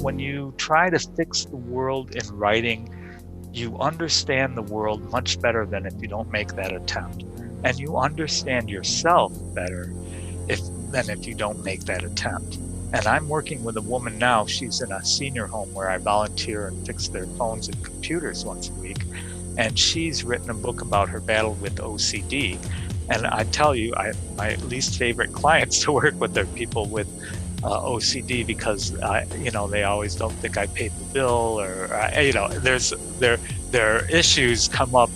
when you try to fix the world in writing, you understand the world much better than if you don't make that attempt. And you understand yourself better than if you don't make that attempt. And I'm working with a woman now. She's in a senior home where I volunteer and fix their phones and computers once a week. And she's written a book about her battle with OCD. And I tell you, my least favorite clients to work with are people with OCD, because they always don't think I paid the bill, or their issues come up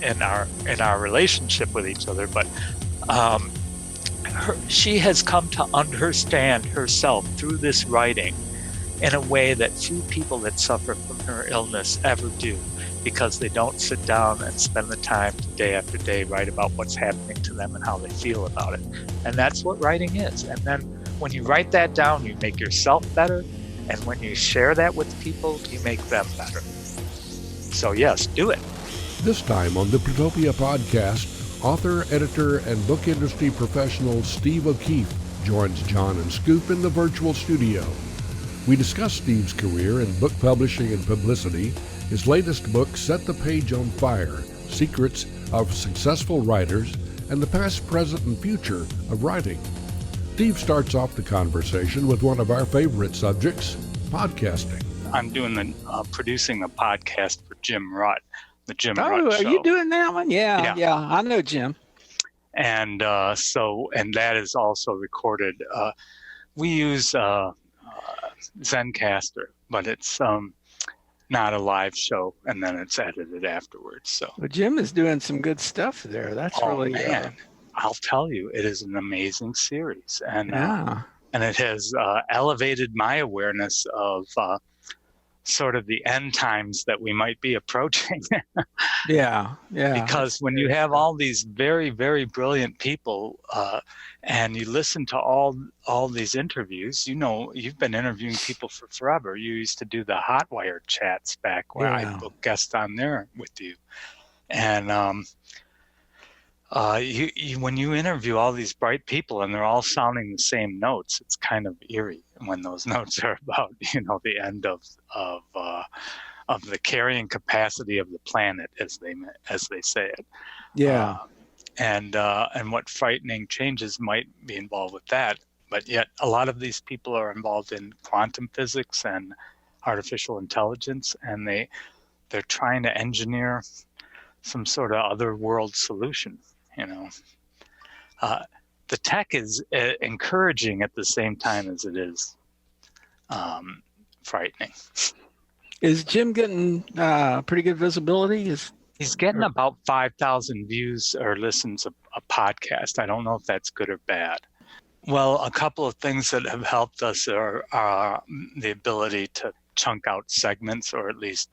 in our relationship with each other. But she has come to understand herself through this writing in a way that few people that suffer from her illness ever do, because they don't sit down and spend the time day after day write about what's happening to them and how they feel about it. And that's what writing is. And then when you write that down, you make yourself better. And when you share that with people, you make them better. So yes, do it. This time on the Protopia podcast, author, editor, and book industry professional Steve O'Keefe joins John and Scoop in the virtual studio. We discuss Steve's career in book publishing and publicity, his latest book, Set the Page on Fire, Secrets of Successful Writers, and the past, present, and future of writing. Steve starts off the conversation with one of our favorite subjects, podcasting. I'm doing producing a podcast for Jim Rutt, the Jim Rutt Show. Are you doing that one? Yeah, I know Jim. And and that is also recorded. We use Zencastr, but it's not a live show, and then it's edited afterwards. So, well, Jim is doing some good stuff there. That's really man. I'll tell you, it is an amazing series, and it has elevated my awareness of sort of the end times that we might be approaching. Yeah. Because when you have all these very, very brilliant people, and you listen to all these interviews, you've been interviewing people for forever. You used to do the Hotwire chats back where I booked guests on there with you, and when you interview all these bright people and they're all sounding the same notes, it's kind of eerie when those notes are about the end of the carrying capacity of the planet, as they say it. Yeah. And what frightening changes might be involved with that, but yet a lot of these people are involved in quantum physics and artificial intelligence, and they're trying to engineer some sort of other world solution. The tech is encouraging at the same time as it is frightening. Is Jim getting pretty good visibility? He's getting about 5,000 views or listens a podcast. I don't know if that's good or bad. Well, a couple of things that have helped us are the ability to chunk out segments, or at least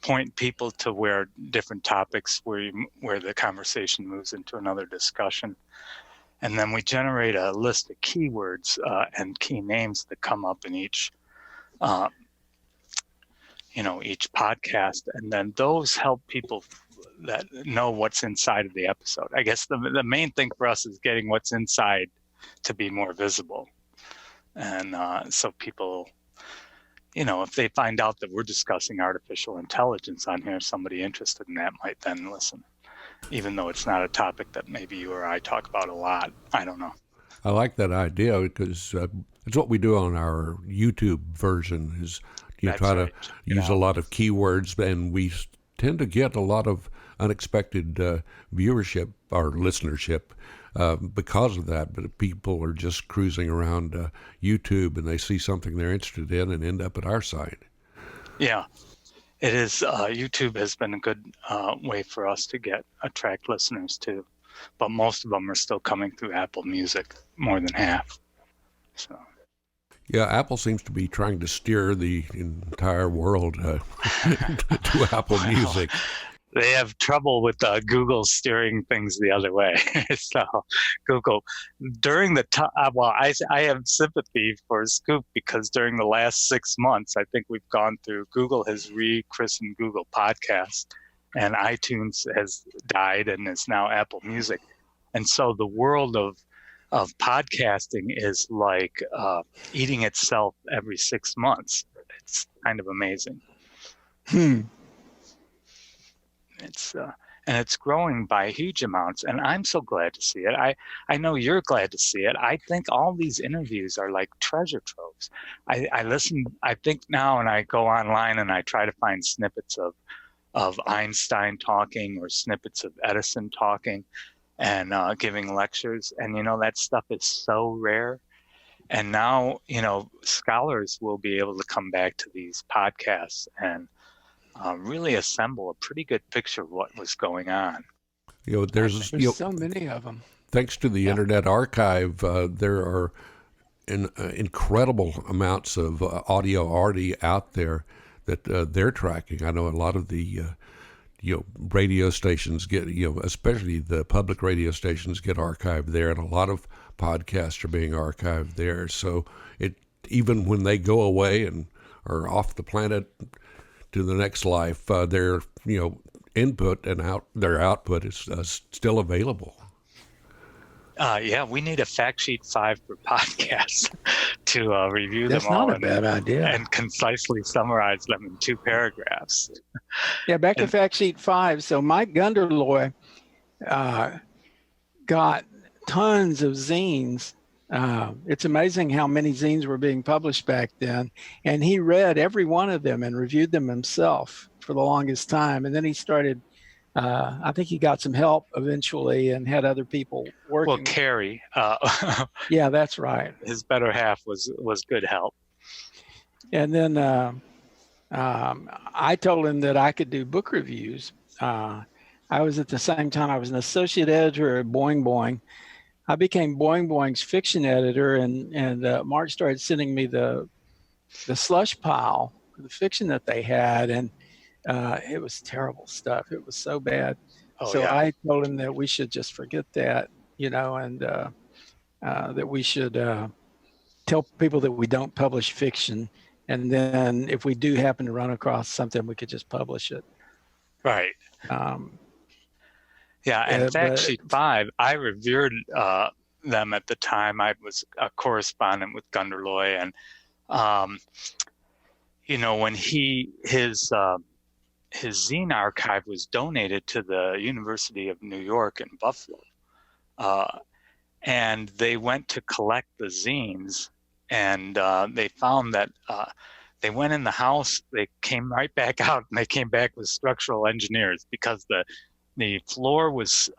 point people to where different topics where the conversation moves into another discussion. And then we generate a list of keywords and key names that come up in each podcast. And then those help people that know what's inside of the episode. I guess the main thing for us is getting what's inside to be more visible. And so people, if they find out that we're discussing artificial intelligence on here, somebody interested in that might then listen, even though it's not a topic that maybe you or I talk about a lot. I don't know. I like that idea, because it's what we do on our YouTube version is try to use a lot of keywords, and we tend to get a lot of unexpected viewership or listenership because of that. But people are just cruising around YouTube and they see something they're interested in and end up at our site. Yeah, it is. YouTube has been a good way for us to attract listeners too, but most of them are still coming through Apple Music, more than half. So. Yeah, Apple seems to be trying to steer the entire world to Apple Music. They have trouble with Google steering things the other way. So Google, during the time, I have sympathy for Scoop, because during the last 6 months, I think we've gone through, Google has rechristened Google Podcast, and iTunes has died and is now Apple Music. And so the world of podcasting is like eating itself every 6 months. It's kind of amazing. Hmm. And it's growing by huge amounts, and I'm so glad to see it. I know you're glad to see it. I think all these interviews are like treasure troves. I listen, I think now, and I go online and I try to find snippets of Einstein talking or snippets of Edison talking and giving lectures. And, that stuff is so rare. And now, scholars will be able to come back to these podcasts and really assemble a pretty good picture of what was going on. There's so many of them. Thanks to the Internet Archive, there are incredible amounts of audio already out there that they're tracking. I know a lot of the radio stations get, especially the public radio stations get archived there, and a lot of podcasts are being archived there. So even when they go away and are off the planet to the next life, their input and their output is still available. We need a fact sheet 5 for podcasts to review That's them all. That's not a bad idea. And concisely summarize them in 2 paragraphs. Yeah, back to fact sheet 5. So Mike Gunderloy got tons of zines. It's amazing how many zines were being published back then. And he read every one of them and reviewed them himself for the longest time. And then he started, I think he got some help eventually and had other people working. Well, Carrie. Yeah, that's right. His better half was good help. And then I told him that I could do book reviews. I was at the same time, I was an associate editor at Boing Boing. I became Boing Boing's fiction editor, and Mark started sending me the slush pile, the fiction that they had, and it was terrible stuff. It was so bad. I told him that we should just forget that, and that we should tell people that we don't publish fiction, and then if we do happen to run across something, we could just publish it. Right. And fact sheet 5, I revered them at the time. I was a correspondent with Gunderloy, and when his zine archive was donated to the University of New York in Buffalo, and they went to collect the zines, and they found that they went in the house, they came right back out, and they came back with structural engineers because the floor was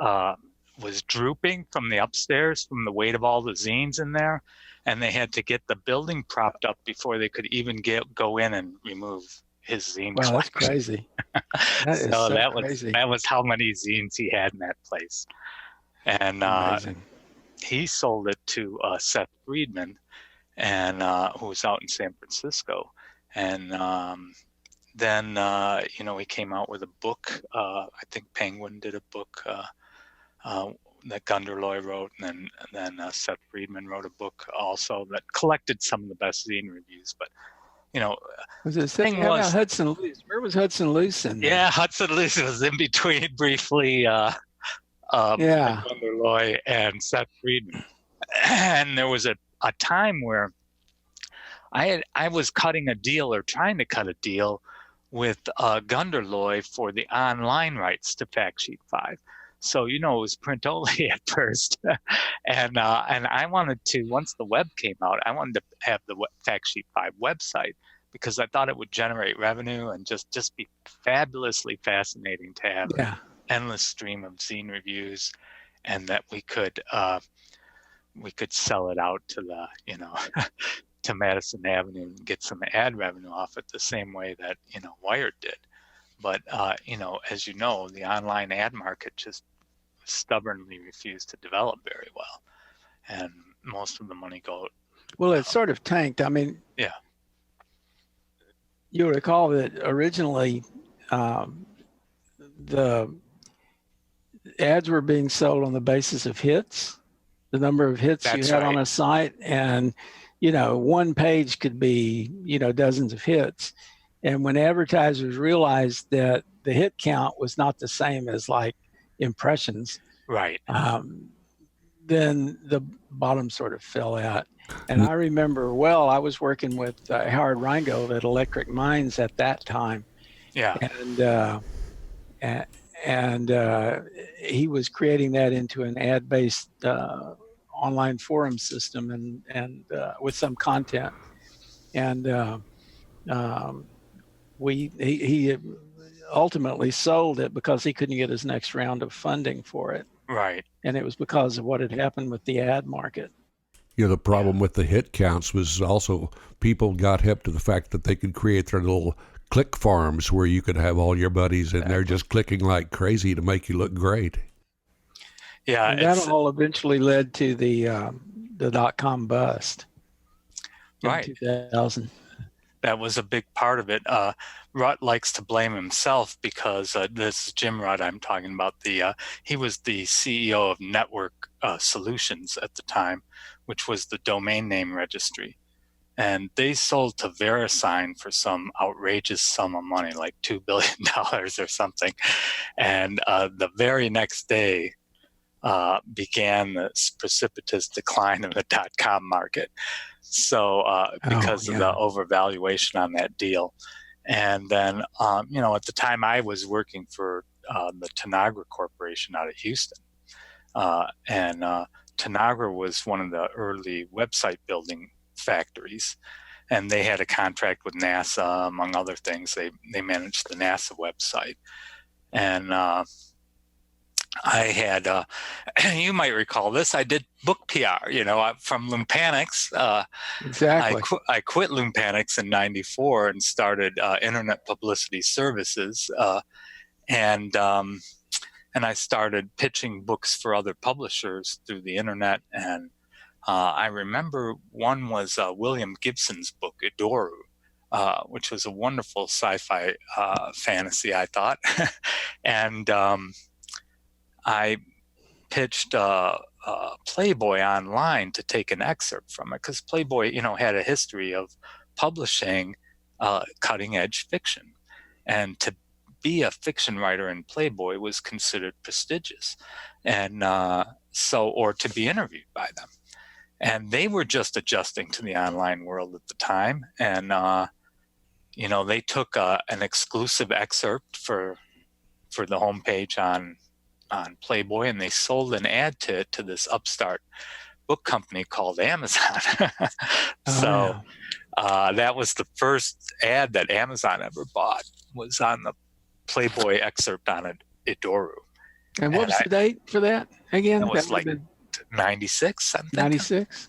drooping from the upstairs from the weight of all the zines in there, and they had to get the building propped up before they could even go in and remove his zine. Wow, that's crazy. That crazy. That was how many zines he had in that place, and he sold it to Seth Friedman, and who was out in San Francisco, and then he came out with a book. I think Penguin did a book that Gunderloy wrote, and then Seth Friedman wrote a book also that collected some of the best zine reviews. But about Hudson Luce? Where was Hudson Luce in there? Yeah, Hudson Luce was in between briefly. Gunderloy and Seth Friedman, and there was a time where I was cutting a deal or trying to cut a deal with Gunderloy for the online rights to Fact Sheet 5. So, it was print only at first. And I wanted to, once the web came out, I wanted to have the Fact Sheet 5 website because I thought it would generate revenue and just be fabulously fascinating to have an endless stream of zine reviews, and that we could sell it out to the, to Madison Avenue and get some ad revenue off it the same way that, Wired did. But, as you know, the online ad market just stubbornly refused to develop very well. And most of the money Well, it sort of tanked. I mean, yeah. You recall that originally the ads were being sold on the basis of hits, the number of hits you had on a site. And, one page could be, dozens of hits. And when advertisers realized that the hit count was not the same as like impressions, right? Then the bottom sort of fell out. And I remember, well, I was working with Howard Rheingold at Electric Minds at that time, Yeah. and a- and he was creating that into an ad-based online forum system, and with some content. And um, he ultimately sold it because he couldn't get his next round of funding for it, Right. and it was because of what had happened with the ad market. The Yeah. problem with the hit counts was also people got hip to the fact that they could create their little click farms where you could have all your buddies in there Exactly. just clicking like crazy to make you look great. Yeah. And that all eventually led to the dot-com bust in Right. 2000. That was a big part of it. Rutt likes to blame himself because this is Jim Rutt I'm talking about. He was the CEO of Network Solutions at the time, which was the domain name registry. And they sold to VeriSign for some outrageous sum of money, like $2 billion or something. And the very next day began this precipitous decline in the .com market. So because of the overvaluation on that deal. And then, at the time I was working for the Tanagra Corporation out of Houston. And Tanagra was one of the early website building factories. And they had a contract with NASA, among other things. They managed the NASA website. And I had, you might recall this, I did book PR, from Lumpanics. Exactly. I quit Lumpanics in '94 and started Internet Publicity Services. And I started pitching books for other publishers through the internet. And I remember one was William Gibson's book, Edoru, which was a wonderful sci-fi fantasy, I thought. And I pitched Playboy online to take an excerpt from it because Playboy, had a history of publishing cutting-edge fiction, and to be a fiction writer in Playboy was considered prestigious, and or to be interviewed by them, and they were just adjusting to the online world at the time, and they took an exclusive excerpt for the homepage on Playboy, and they sold an ad to this upstart book company called Amazon. So that was the first ad that Amazon ever bought, was on the Playboy excerpt on Edoru. And what was the date for that again? That was like 96, I'm thinking. 96.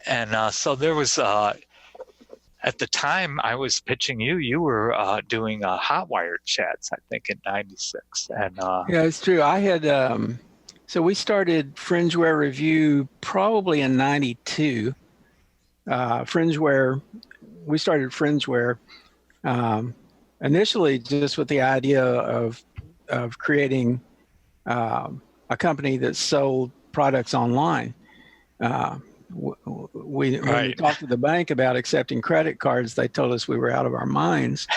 And so there was at the time I was pitching you. You were doing Hotwired chats, I think, in '96. And yeah, it's true. I had so we started Fringeware Review probably in '92. Fringeware, we started Fringeware initially just with the idea of creating a company that sold products online. When we talked to the bank about accepting credit cards, they told us we were out of our minds.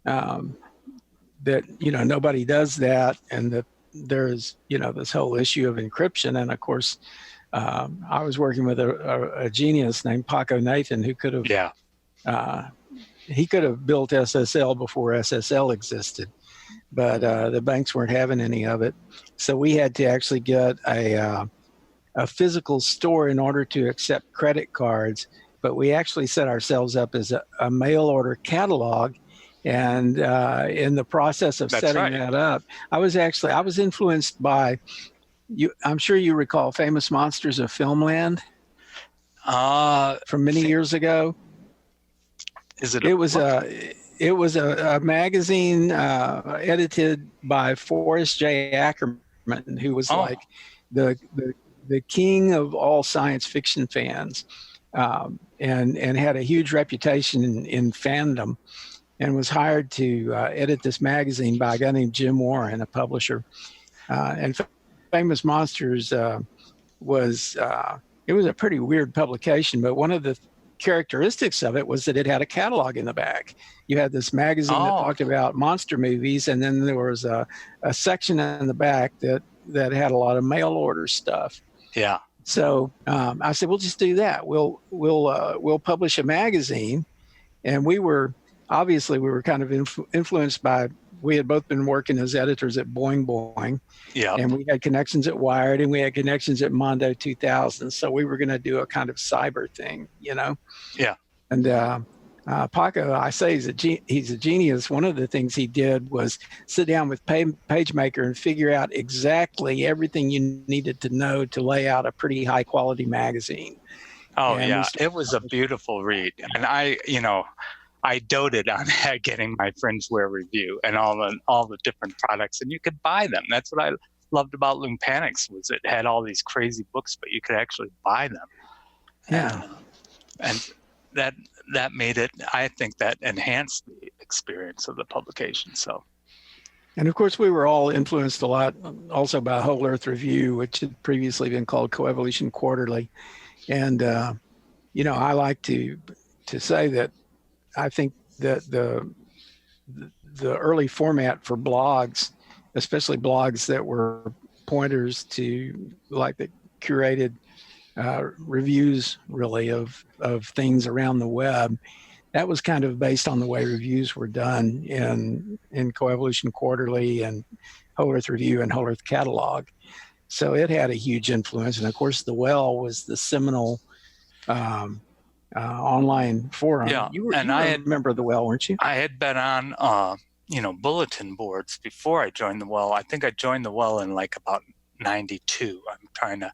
That nobody does that, and that there's this whole issue of encryption. And of course, I was working with a genius named Paco Nathan who could have he could have built SSL before SSL existed, but the banks weren't having any of it. So we had to actually get a physical store in order to accept credit cards, but we actually set ourselves up as a mail order catalog. And in the process of setting that up, I was influenced by you. I'm sure you recall Famous Monsters of Filmland from many years ago. It was a magazine edited by Forrest J. Ackerman, who was like the king of all science fiction fans, and had a huge reputation in fandom, and was hired to edit this magazine by a guy named Jim Warren, a publisher. And Famous Monsters was a pretty weird publication, but one of the characteristics of it was that it had a catalog in the back. You had this magazine that talked about monster movies, and then there was a section in the back that had a lot of mail order stuff. Yeah. So I said, we'll just do that. We'll publish a magazine. And we were kind of influenced by, we had both been working as editors at Boing Boing, Yeah. and we had connections at Wired, and we had connections at Mondo 2000. So we were going to do a kind of cyber thing, Yeah. And Paco, I say he's a genius. One of the things he did was sit down with PageMaker and figure out exactly everything you needed to know to lay out a pretty high quality magazine. Oh, and yeah, it was a beautiful read. And I doted on getting my Fringe Wear review and all the different products, and you could buy them. That's what I loved about Lumpanix, was it had all these crazy books, but you could actually buy them. Yeah. And that made it, I think that enhanced the experience of the publication. So. And of course, we were all influenced a lot also by Whole Earth Review, which had previously been called Coevolution Quarterly. And, I like to say that I think that the early format for blogs, especially blogs that were pointers to like the curated reviews really of things around the web, that was kind of based on the way reviews were done in Coevolution Quarterly and Whole Earth Review and Whole Earth Catalog. So it had a huge influence. And of course, the Well was the seminal online forum. Yeah, you were a member of the Well, weren't you? I had been on, bulletin boards before I joined the Well. I think I joined the Well in like about 92. I'm trying to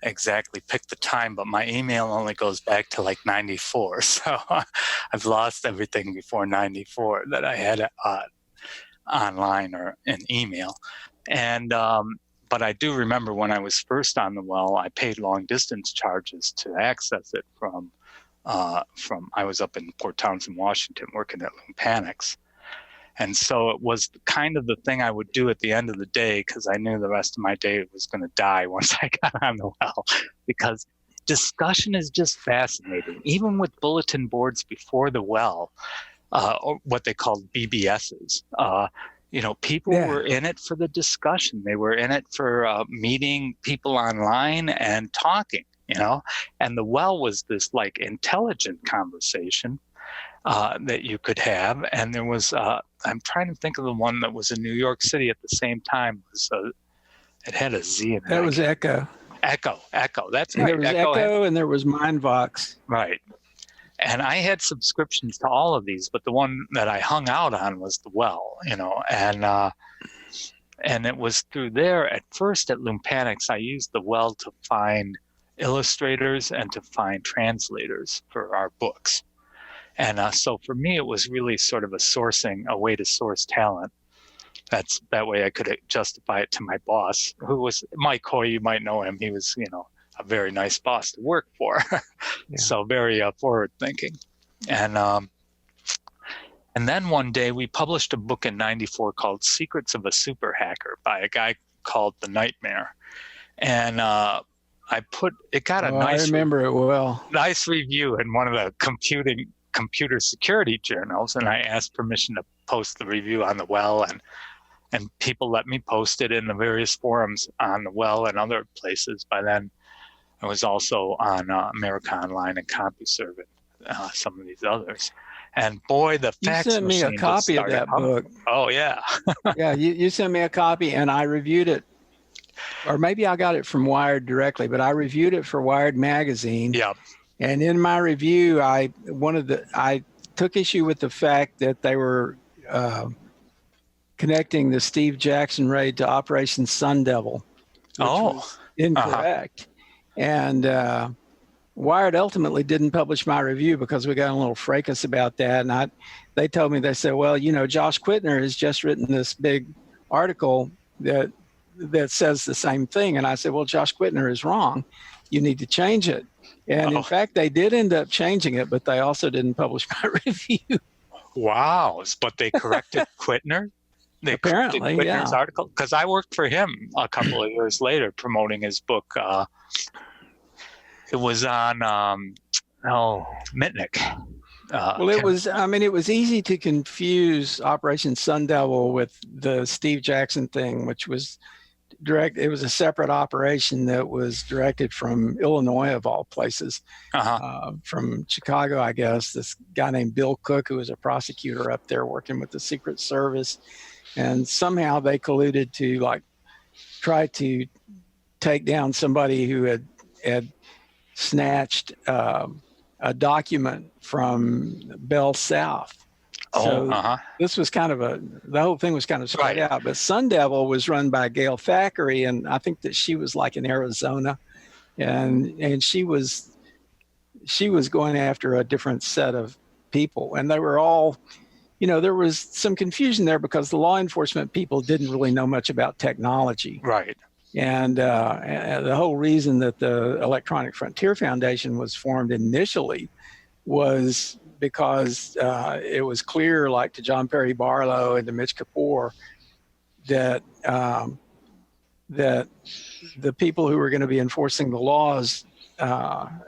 exactly pick the time, but my email only goes back to like 94. So I've lost everything before 94 that I had online or in email. And, but I do remember when I was first on the Well, I paid long distance charges to access it from I was up in Port Townsend, Washington, working at Lumpanix. And so it was kind of the thing I would do at the end of the day, because I knew the rest of my day was going to die once I got on the Well, because discussion is just fascinating. Even with bulletin boards before the Well, or what they called BBSs, people were in it for the discussion. They were in it for meeting people online and talking, and the Well was this like intelligent conversation that you could have. And there was, I'm trying to think of the one that was in New York City at the same time. It had a Z in it. That was Echo. Echo. That's right. There was Echo and there was Mindvox. Right. And I had subscriptions to all of these, but the one that I hung out on was the Well, and it was through there. At first at Lumpanix, I used the Well to find illustrators and to find translators for our books. And so for me, it was really sort of a way to source talent. That way I could justify it to my boss, who was Mike Hoy. You might know him. He was, a very nice boss to work for. Yeah. So very forward thinking. And then one day we published a book in 94 called Secrets of a Super Hacker by a guy called The Nightmare. And it got a nice, I remember it well. Nice review in one of the computer security journals, and I asked permission to post the review on the Well, and people let me post it in the various forums on the Well and other places. By then, I was also on America Online and CompuServe and some of these others. And boy, the fax machine. You sent me a copy of that book. Oh yeah. Yeah, you sent me a copy, and I reviewed it. Or maybe I got it from Wired directly, but I reviewed it for Wired magazine. Yeah. And in my review, I took issue with the fact that they were connecting the Steve Jackson raid to Operation Sun Devil, which was incorrect. And Wired ultimately didn't publish my review because we got a little fracas about that. And they told me, they said, well, Josh Quittner has just written this big article that says the same thing. And I said, well, Josh Quittner is wrong. You need to change it. And in fact, they did end up changing it, but they also didn't publish my review. Wow. But they corrected Quittner? They apparently, corrected Quittner's article? Because I worked for him a couple of years later promoting his book. It was on, Mitnick. Well, it was easy to confuse Operation Sun Devil with the Steve Jackson thing, which was it was a separate operation that was directed from Illinois, of all places, from Chicago, I guess. This guy named Bill Cook, who was a prosecutor up there working with the Secret Service. And somehow they colluded to try to take down somebody who had snatched a document from Bell South. So this was the whole thing was kind of spread out. But Sun Devil was run by Gail Thackeray, and I think that she was in Arizona, and she was going after a different set of people, and they were all, there was some confusion there because the law enforcement people didn't really know much about technology. Right. And the whole reason that the Electronic Frontier Foundation was formed initially was because it was clear, to John Perry Barlow and to Mitch Kapoor, that that the people who were going to be enforcing the laws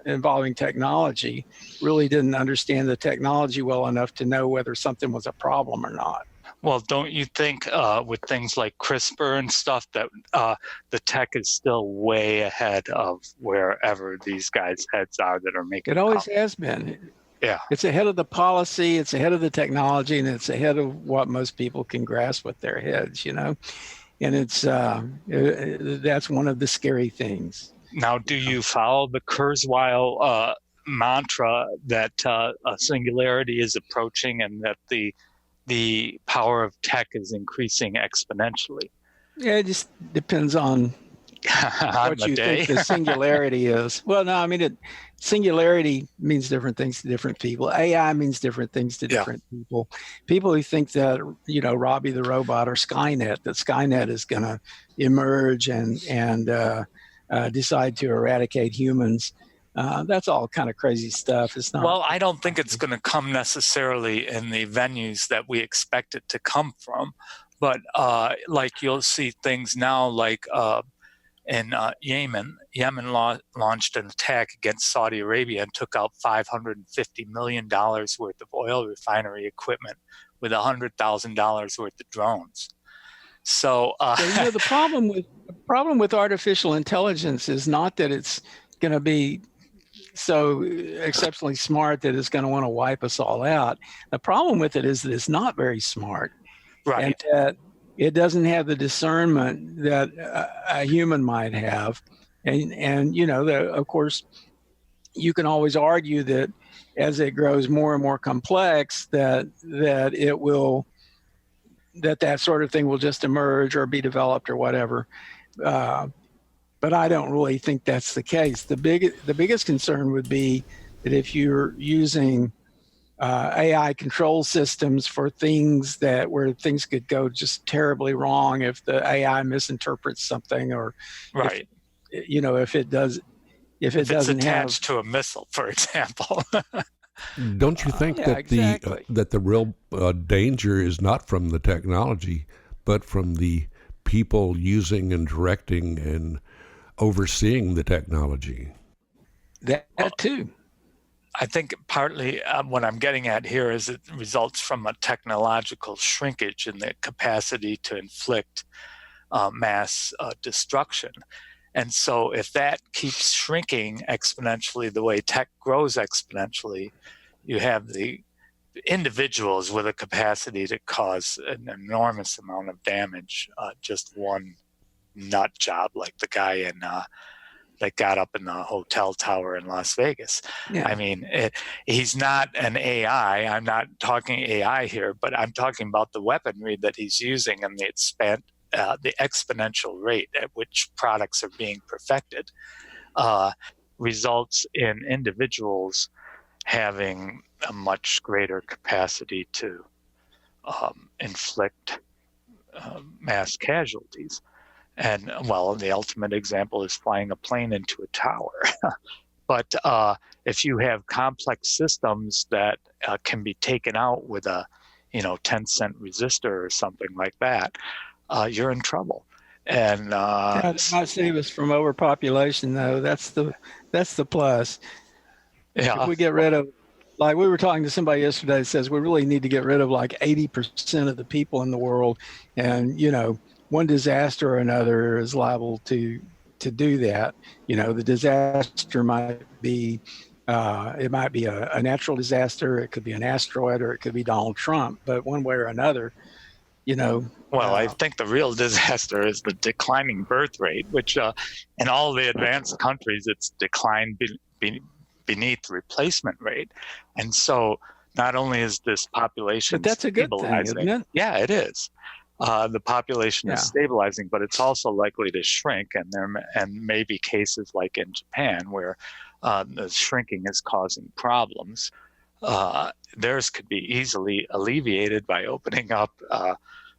involving technology really didn't understand the technology well enough to know whether something was a problem or not. Well, don't you think with things like CRISPR and stuff that the tech is still way ahead of wherever these guys' heads are that are making it? Always has been. Yeah. It's ahead of the policy, it's ahead of the technology, and it's ahead of what most people can grasp with their heads, And it's that's one of the scary things. Now, do you follow the Kurzweil mantra that singularity is approaching and that the power of tech is increasing exponentially? Yeah, it just depends on what you think the singularity is. Well, no, singularity means different things to different people. AI means different things to different people. People who think that, Robbie the robot or Skynet, that Skynet is going to emerge and decide to eradicate humans. That's all kind of crazy stuff. It's not. Well, I don't think it's going to come necessarily in the venues that we expect it to come from. But you'll see things now in Yemen. Yemen launched an attack against Saudi Arabia and took out $550 million worth of oil refinery equipment with $100,000 worth of drones. So, the problem with artificial intelligence is not that it's going to be so exceptionally smart that it's going to want to wipe us all out. The problem with it is that it's not very smart. Right. And that it doesn't have the discernment that a human might have. And of course, you can always argue that as it grows more and more complex, that it will, that sort of thing will just emerge or be developed or whatever. But I don't really think that's the case. The biggest concern would be that if you're using AI control systems for things where things could go just terribly wrong if the AI misinterprets something, or if it doesn't it's attached to a missile, for example. Don't you think that the real danger is not from the technology, but from the people using and directing and overseeing the technology? That too. I think partly what I'm getting at here is it results from a technological shrinkage in the capacity to inflict mass destruction. And so if that keeps shrinking exponentially the way tech grows exponentially, you have the individuals with a capacity to cause an enormous amount of damage, just one nut job like the guy that got up in the hotel tower in Las Vegas. Yeah. He's not an AI. I'm not talking AI here, but I'm talking about the weaponry that he's using and the exponential rate at which products are being perfected results in individuals having a much greater capacity to inflict mass casualties. And, the ultimate example is flying a plane into a tower. But if you have complex systems that can be taken out with a 10-cent resistor or something like that, you're in trouble. And that might save us from overpopulation, though. That's the plus. Yeah. If we get rid of, we were talking to somebody yesterday that says we really need to get rid of 80% of the people in the world, and one disaster or another is liable to do that. The disaster might be it might be a natural disaster, it could be an asteroid, or it could be Donald Trump. But one way or another, you know, Well, I uh, think the real disaster is the declining birth rate, which in all the advanced countries, it's declined beneath replacement rate. And so not only is this but population that's a good thing, isn't stabilizing, it? yeah, it is. The population is Yeah. stabilizing, but it's also likely to shrink. And may be cases like in Japan where the shrinking is causing problems. Theirs could be easily alleviated by opening up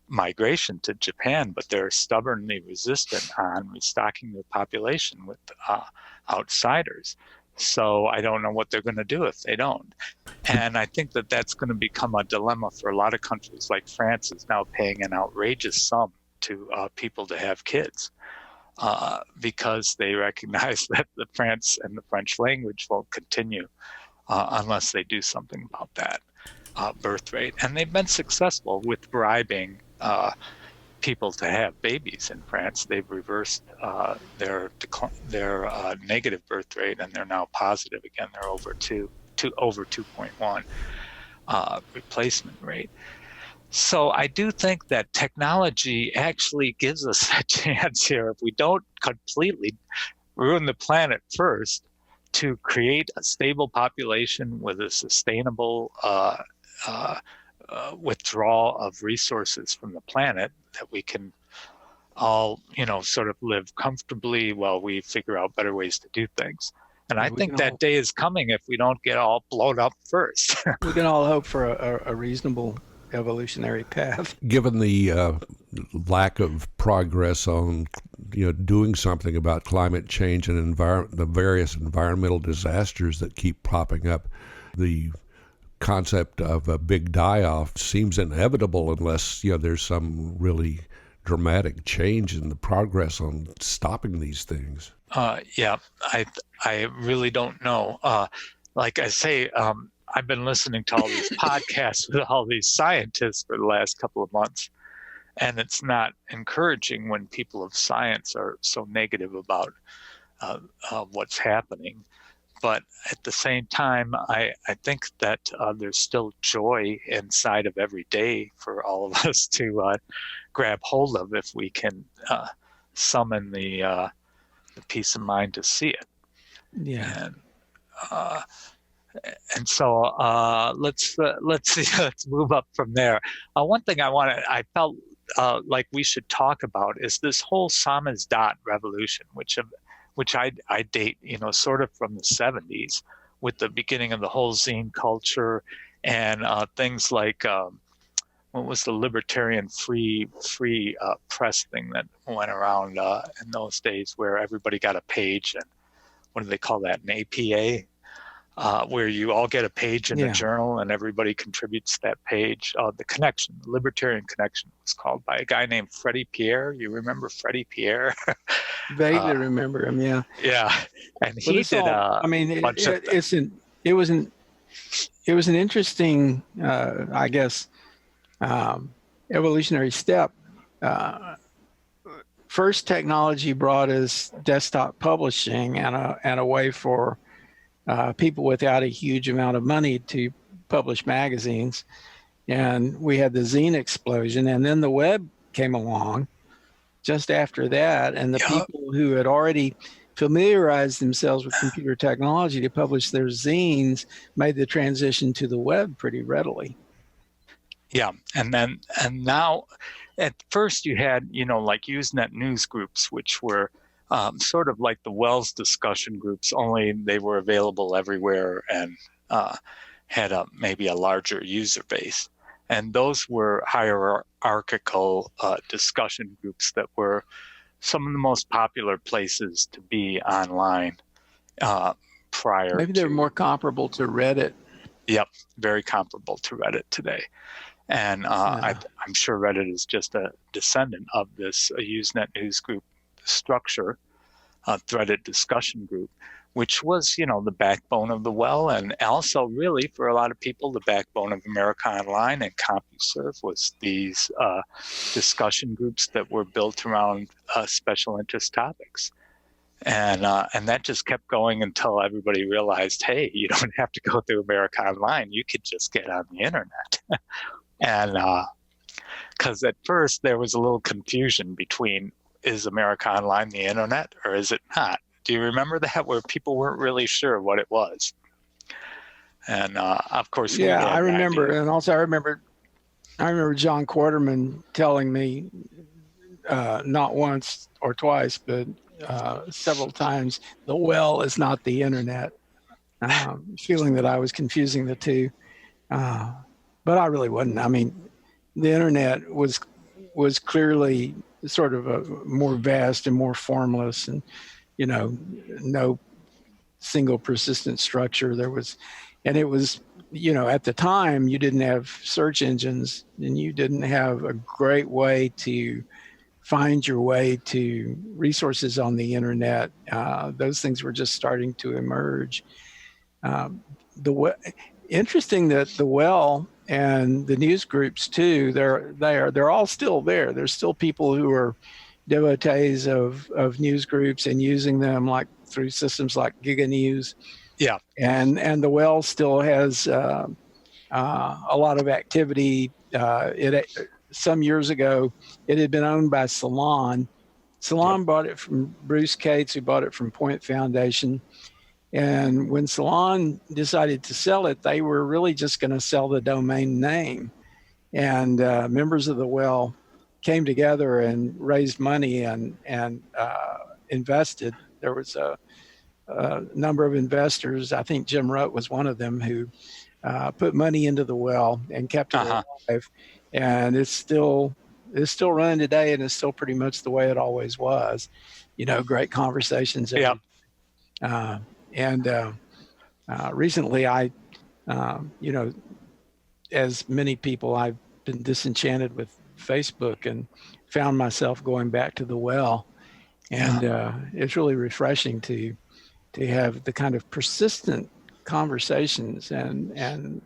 migration to Japan, but they're stubbornly resistant on restocking their population with outsiders. So I don't know what they're going to do if they don't. And I think that that's going to become a dilemma for a lot of countries. Like France is now paying an outrageous sum to people to have kids because they recognize that the France and the French language won't continue unless they do something about that birth rate. And they've been successful with bribing people to have babies in France. They've reversed their negative birth rate, and they're now positive again. They're over 2.1 replacement rate. So I do think that technology actually gives us a chance here, if we don't completely ruin the planet first, to create a stable population with a sustainable withdrawal of resources from the planet, that we can all, sort of live comfortably while we figure out better ways to do things. And I think that day is coming if we don't get all blown up first. We can all hope for a reasonable evolutionary path. Given the lack of progress on doing something about climate change and the various environmental disasters that keep popping up, the concept of a big die-off seems inevitable unless there's some really dramatic change in the progress on stopping these things. Yeah, I really don't know. Like I say, I've been listening to all these podcasts with all these scientists for the last couple of months, and it's not encouraging when people of science are so negative about what's happening. But at the same time, I think that there's still joy inside of every day for all of us to grab hold of if we can summon the peace of mind to see it. Yeah. And so let's move up from there. One thing I felt like we should talk about is this whole samizdat revolution, which I date, sort of from the 70s, with the beginning of the whole zine culture and things like what was the libertarian free press thing that went around in those days, where everybody got a page, and what do they call that, an APA? Where you all get a page in the journal and everybody contributes that page. The Connection, the Libertarian Connection, was called by a guy named Freddie Pierre. You remember Freddie Pierre? Vaguely remember him, yeah. Yeah, and he did. It was an interesting, I guess, evolutionary step. First, technology brought us desktop publishing and a way for people without a huge amount of money to publish magazines. And we had the zine explosion, and then the web came along just after that. And the people who had already familiarized themselves with computer technology to publish their zines made the transition to the web pretty readily. Yeah, and now, at first you had, like Usenet news groups, which were sort of like the Wells discussion groups, only they were available everywhere and had maybe a larger user base. And those were hierarchical discussion groups that were some of the most popular places to be online prior. Maybe they're more comparable to Reddit. Yep, very comparable to Reddit today. And I'm sure Reddit is just a descendant of this Usenet news group structure, threaded discussion group, which was, the backbone of the well, and also really for a lot of people, the backbone of America Online and CompuServe was these discussion groups that were built around special interest topics. And that just kept going until everybody realized, hey, you don't have to go through America Online. You could just get on the internet. And because at first there was a little confusion between, is America Online the internet or is it not? Do you remember that, where people weren't really sure what it was? And of course, Yeah, I remember. idea. And also I remember John Quarterman telling me not once or twice, but several times, the well is not the internet, feeling that I was confusing the two. But I really wasn't. I mean, the internet was clearly sort of a more vast and more formless, and no single persistent structure. There was, and it was, at the time you didn't have search engines, and you didn't have a great way to find your way to resources on the internet. Those things were just starting to emerge. Interesting that the well and the news groups too, they're all still there. There's still people who are devotees of news groups and using them like through systems like Giga News. Yeah. And the well still has a lot of activity. Some years ago, it had been owned by Salon. Salon bought it from Bruce Cates, who bought it from Point Foundation. And when Salon decided to sell it, they were really just going to sell the domain name. And members of the well came together and raised money and invested. There was a number of investors. I think Jim Rutt was one of them, who put money into the well and kept it alive. And it's still running today, and it's still pretty much the way it always was. Great conversations. Recently, I, as many people, I've been disenchanted with Facebook and found myself going back to the well. And it's really refreshing to have the kind of persistent conversations and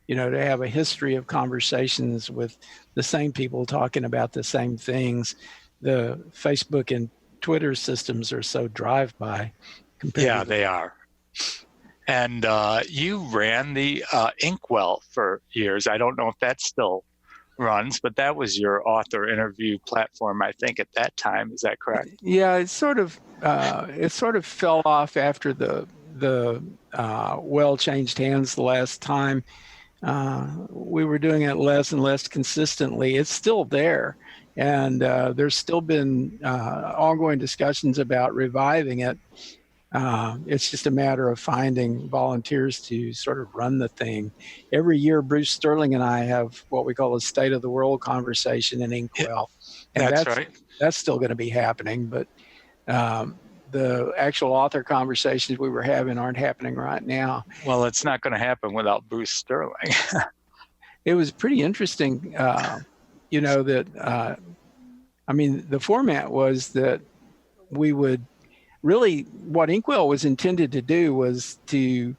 to have a history of conversations with the same people talking about the same things. The Facebook and Twitter systems are so drive-by. Yeah, they are. And you ran the Inkwell for years. I don't know if that still runs, but that was your author interview platform, I think, at that time. Is that correct? Yeah, it sort of fell off after the well changed hands the last time. We were doing it less and less consistently. It's still there, and there's still been ongoing discussions about reviving it. It's just a matter of finding volunteers to sort of run the thing. Every year, Bruce Sterling and I have what we call a State of the World conversation in Inkwell. And that's right. That's still going to be happening, but the actual author conversations we were having aren't happening right now. Well, it's not going to happen without Bruce Sterling. It was pretty interesting, that, the format was that we would really, what Inkwell was intended to do was to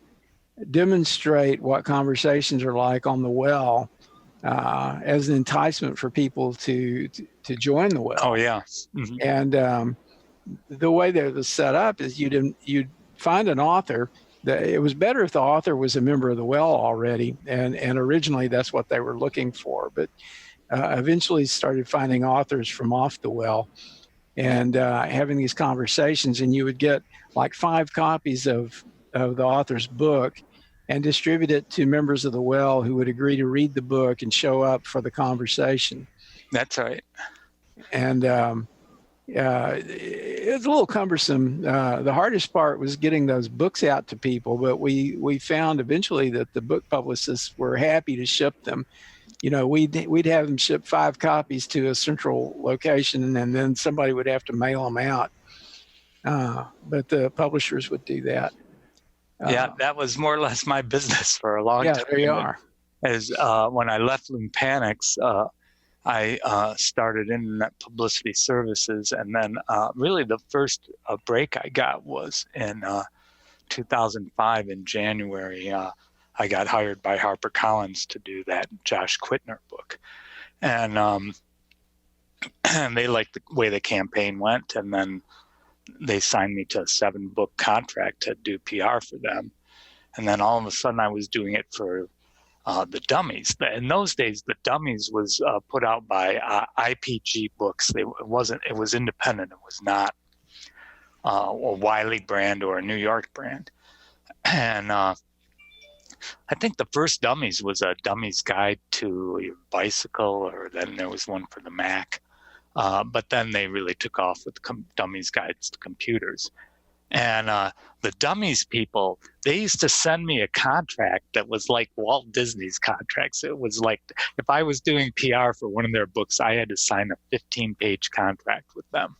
demonstrate what conversations are like on the well as an enticement for people to join the well. Oh, yeah. Mm-hmm. And the way that it was set up is you'd find an author. It was better if the author was a member of the well already, and originally that's what they were looking for. But eventually started finding authors from off the well and having these conversations, and you would get like 5 copies of the author's book and distribute it to members of the well who would agree to read the book and show up for the conversation. That's right. And it's a little cumbersome. The hardest part was getting those books out to people, but we found eventually that the book publicists were happy to ship them. We'd have them ship 5 copies to a central location, and then somebody would have to mail them out. But the publishers would do that. Yeah, that was more or less my business for a long time. Yeah, there you are. As when I left Loon Panics, I started internet publicity services, and then really the first break I got was in 2005 in January, I got hired by HarperCollins to do that Josh Quittner book. And they liked the way the campaign went, and then they signed me to a 7-book contract to do PR for them. And then all of a sudden I was doing it for the Dummies. In those days, the Dummies was put out by IPG Books. It was independent. It was not a Wiley brand or a New York brand. And I think the first Dummies was a Dummies Guide to Your Bicycle, or then there was one for the Mac. But then they really took off with Dummies Guides to Computers. And the Dummies people, they used to send me a contract that was like Walt Disney's contracts. It was like, if I was doing PR for one of their books, I had to sign a 15-page contract with them.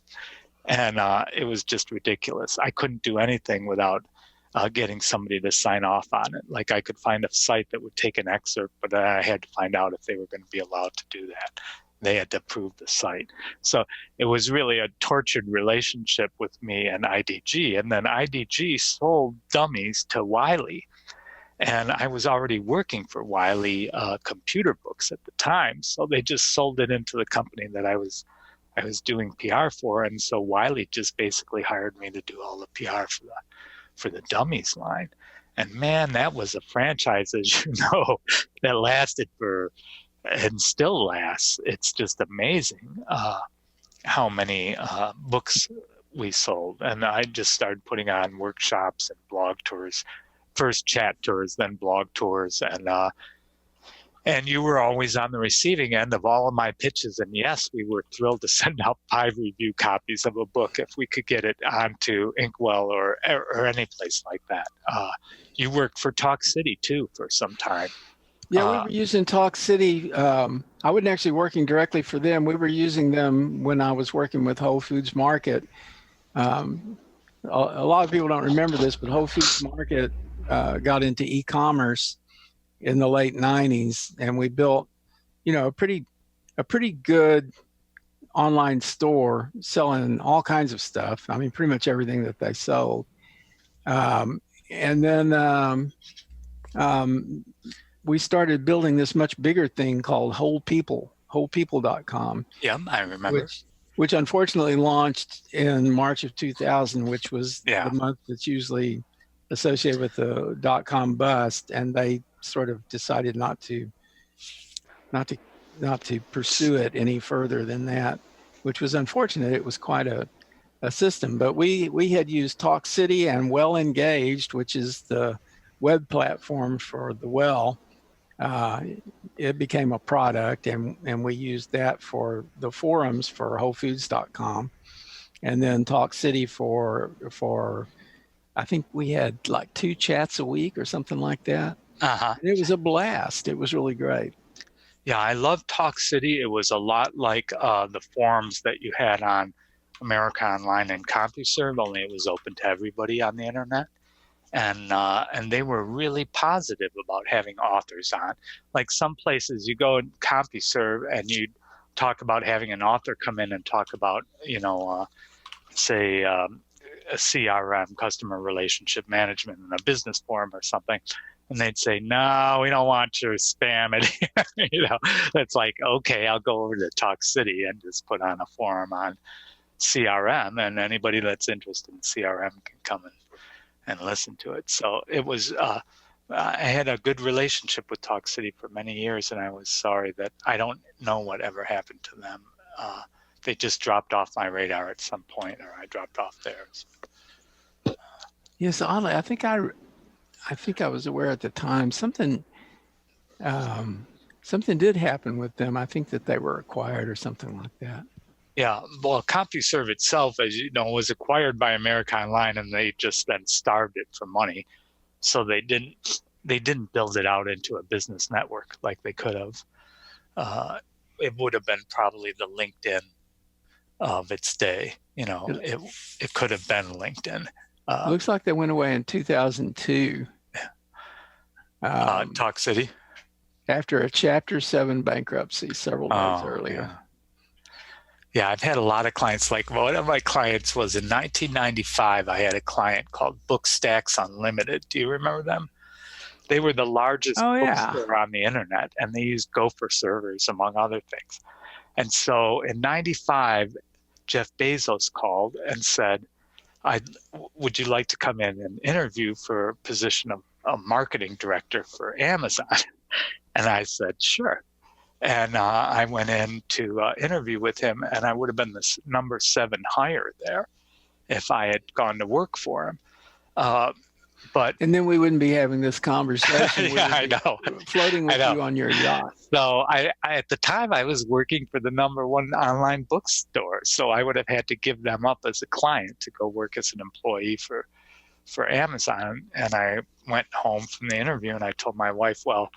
And it was just ridiculous. I couldn't do anything without getting somebody to sign off on it. Like, I could find a site that would take an excerpt, but I had to find out if they were going to be allowed to do that. They had to approve the site. So it was really a tortured relationship with me and IDG. And then IDG sold Dummies to Wiley. And I was already working for Wiley Computer Books at the time. So they just sold it into the company that I was doing PR for. And so Wiley just basically hired me to do all the PR for the Dummies line. And man, that was a franchise, as you know, that lasted for, and still lasts. It's just amazing how many books we sold. And I just started putting on workshops and blog tours, first chat tours, then blog tours. And you were always on the receiving end of all of my pitches. And yes, we were thrilled to send out 5 review copies of a book if we could get it onto Inkwell or any place like that. You worked for Talk City too for some time. Yeah, we were using Talk City. I wasn't actually working directly for them. We were using them when I was working with Whole Foods Market. A lot of people don't remember this, but Whole Foods Market got into e-commerce in the late 90s, and we built, a pretty good online store selling all kinds of stuff. I mean, pretty much everything that they sold. And then we started building this much bigger thing called wholepeople.com. Yeah, I remember. Which unfortunately launched in March of 2000, which was the month that's usually associated with the .com bust, and they sort of decided not to pursue it any further than that, which was unfortunate. It was quite a system, but we had used Talk City and Well Engaged, which is the web platform for the Well. It became a product, and we used that for the forums for wholefoods.com, and then Talk City for I think we had like 2 chats a week or something like that. It was a blast. It was really great. Yeah, I love Talk City. It was a lot like the forums that you had on America Online and CompuServe, only it was open to everybody on the internet. And they were really positive about having authors on. Like some places you go in CompuServe and you talk about having an author come in and talk about, say a CRM, customer relationship management, in a business forum or something. And they'd say, no, we don't want your spam. It's like, okay, I'll go over to Talk City and just put on a forum on CRM, and anybody that's interested in CRM can come and listen to it. So it was, I had a good relationship with Talk City for many years, and I was sorry that I don't know whatever happened to them. They just dropped off my radar at some point, or I dropped off theirs. Yes, oddly, I think I was aware at the time something did happen with them. I think that they were acquired or something like that. Yeah, well, CompuServe itself, as you know, was acquired by America Online, and they just then starved it for money. So they didn't build it out into a business network like they could have. It would have been probably the LinkedIn of its day. It could have been LinkedIn. Looks like they went away in 2002. Talk City? After a Chapter 7 bankruptcy several days earlier. Yeah, I've had a lot of clients. Like one of my clients was in 1995. I had a client called Bookstacks Unlimited. Do you remember them? They were the largest Oh yeah. bookstore on the internet, and they used Gopher servers, among other things. And so in 95, Jeff Bezos called and said, would you like to come in and interview for a position of a marketing director for Amazon? And I said, sure. And I went in to interview with him, and I would have been the number 7 hire there if I had gone to work for him. But And then we wouldn't be having this conversation. yeah, I know. Floating with you on your yacht. So I at the time I was working for the number 1 online bookstore, so I would have had to give them up as a client to go work as an employee for Amazon. And I went home from the interview and I told my wife, well,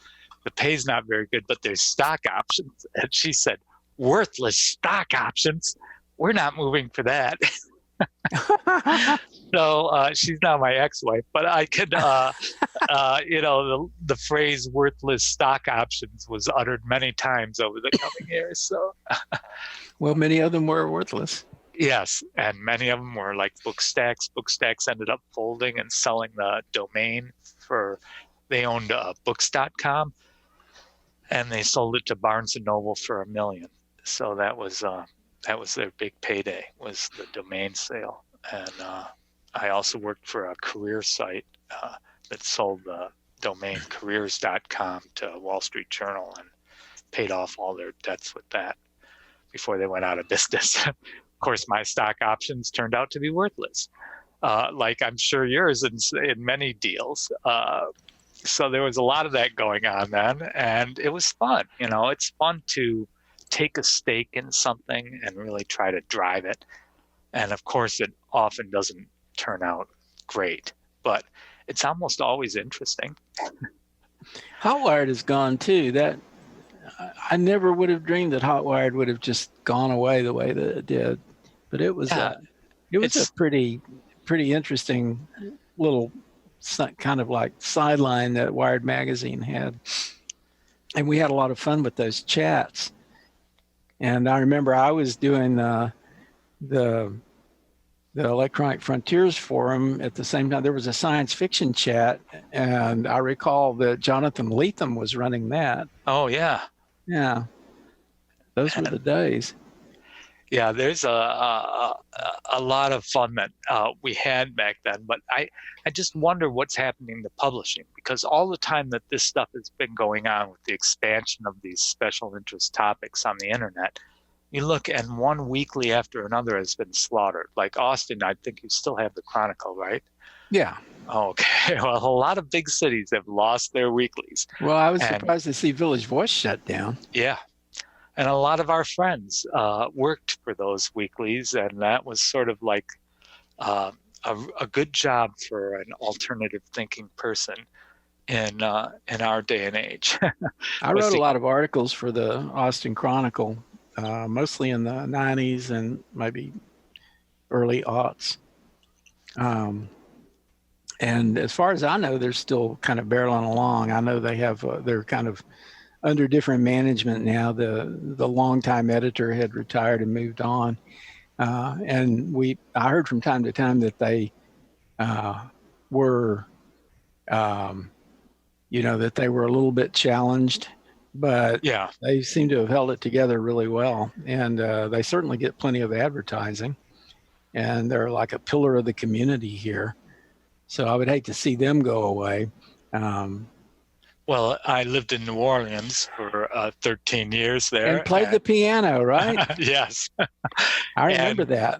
the pay's not very good, but there's stock options. And she said, worthless stock options? We're not moving for that. So she's now my ex-wife, but I could, the phrase worthless stock options was uttered many times over the coming years. So, well, many of them were worthless. Yes, and many of them were like Bookstacks. Bookstacks ended up folding and selling the domain they owned books.com, and they sold it to Barnes & Noble for $1 million. So that was their big payday, was the domain sale. And I also worked for a career site that sold the domain careers.com to Wall Street Journal and paid off all their debts with that before they went out of business. Of course, my stock options turned out to be worthless, like I'm sure yours in many deals. So there was a lot of that going on then, and it was fun. It's fun to take a stake in something and really try to drive it. And of course, it often doesn't turn out great, but it's almost always interesting. Hotwired is gone too. That I never would have dreamed that Hotwired would have just gone away the way that it did. But it was a pretty interesting little kind of like sideline that Wired magazine had, and we had a lot of fun with those chats. And I remember I was doing the Electronic Frontiers Forum at the same time. There was a science fiction chat, and I recall that Jonathan Lethem was running that. Oh, yeah. Yeah. Those were the days. Yeah, there's a lot of fun that we had back then, but I just wonder what's happening to publishing, because all the time that this stuff has been going on with the expansion of these special interest topics on the internet, you look and one weekly after another has been slaughtered. Like Austin, I think you still have the Chronicle, right? Yeah. Okay. Well, a lot of big cities have lost their weeklies. Well, I was surprised to see Village Voice shut down. Yeah. And a lot of our friends worked for those weeklies, and that was sort of like a good job for an alternative thinking person in our day and age. I wrote a lot of articles for the Austin Chronicle, mostly in the 90s and maybe early aughts. And as far as I know, they're still kind of barreling along. I know they have they're kind of under different management now. The longtime editor had retired and moved on, and I heard from time to time that they were, that they were a little bit challenged, but yeah, they seem to have held it together really well, and they certainly get plenty of advertising, and they're like a pillar of the community here. So I would hate to see them go away. Well, I lived in New Orleans for 13 years there. And played the piano, right? Yes. I remember that.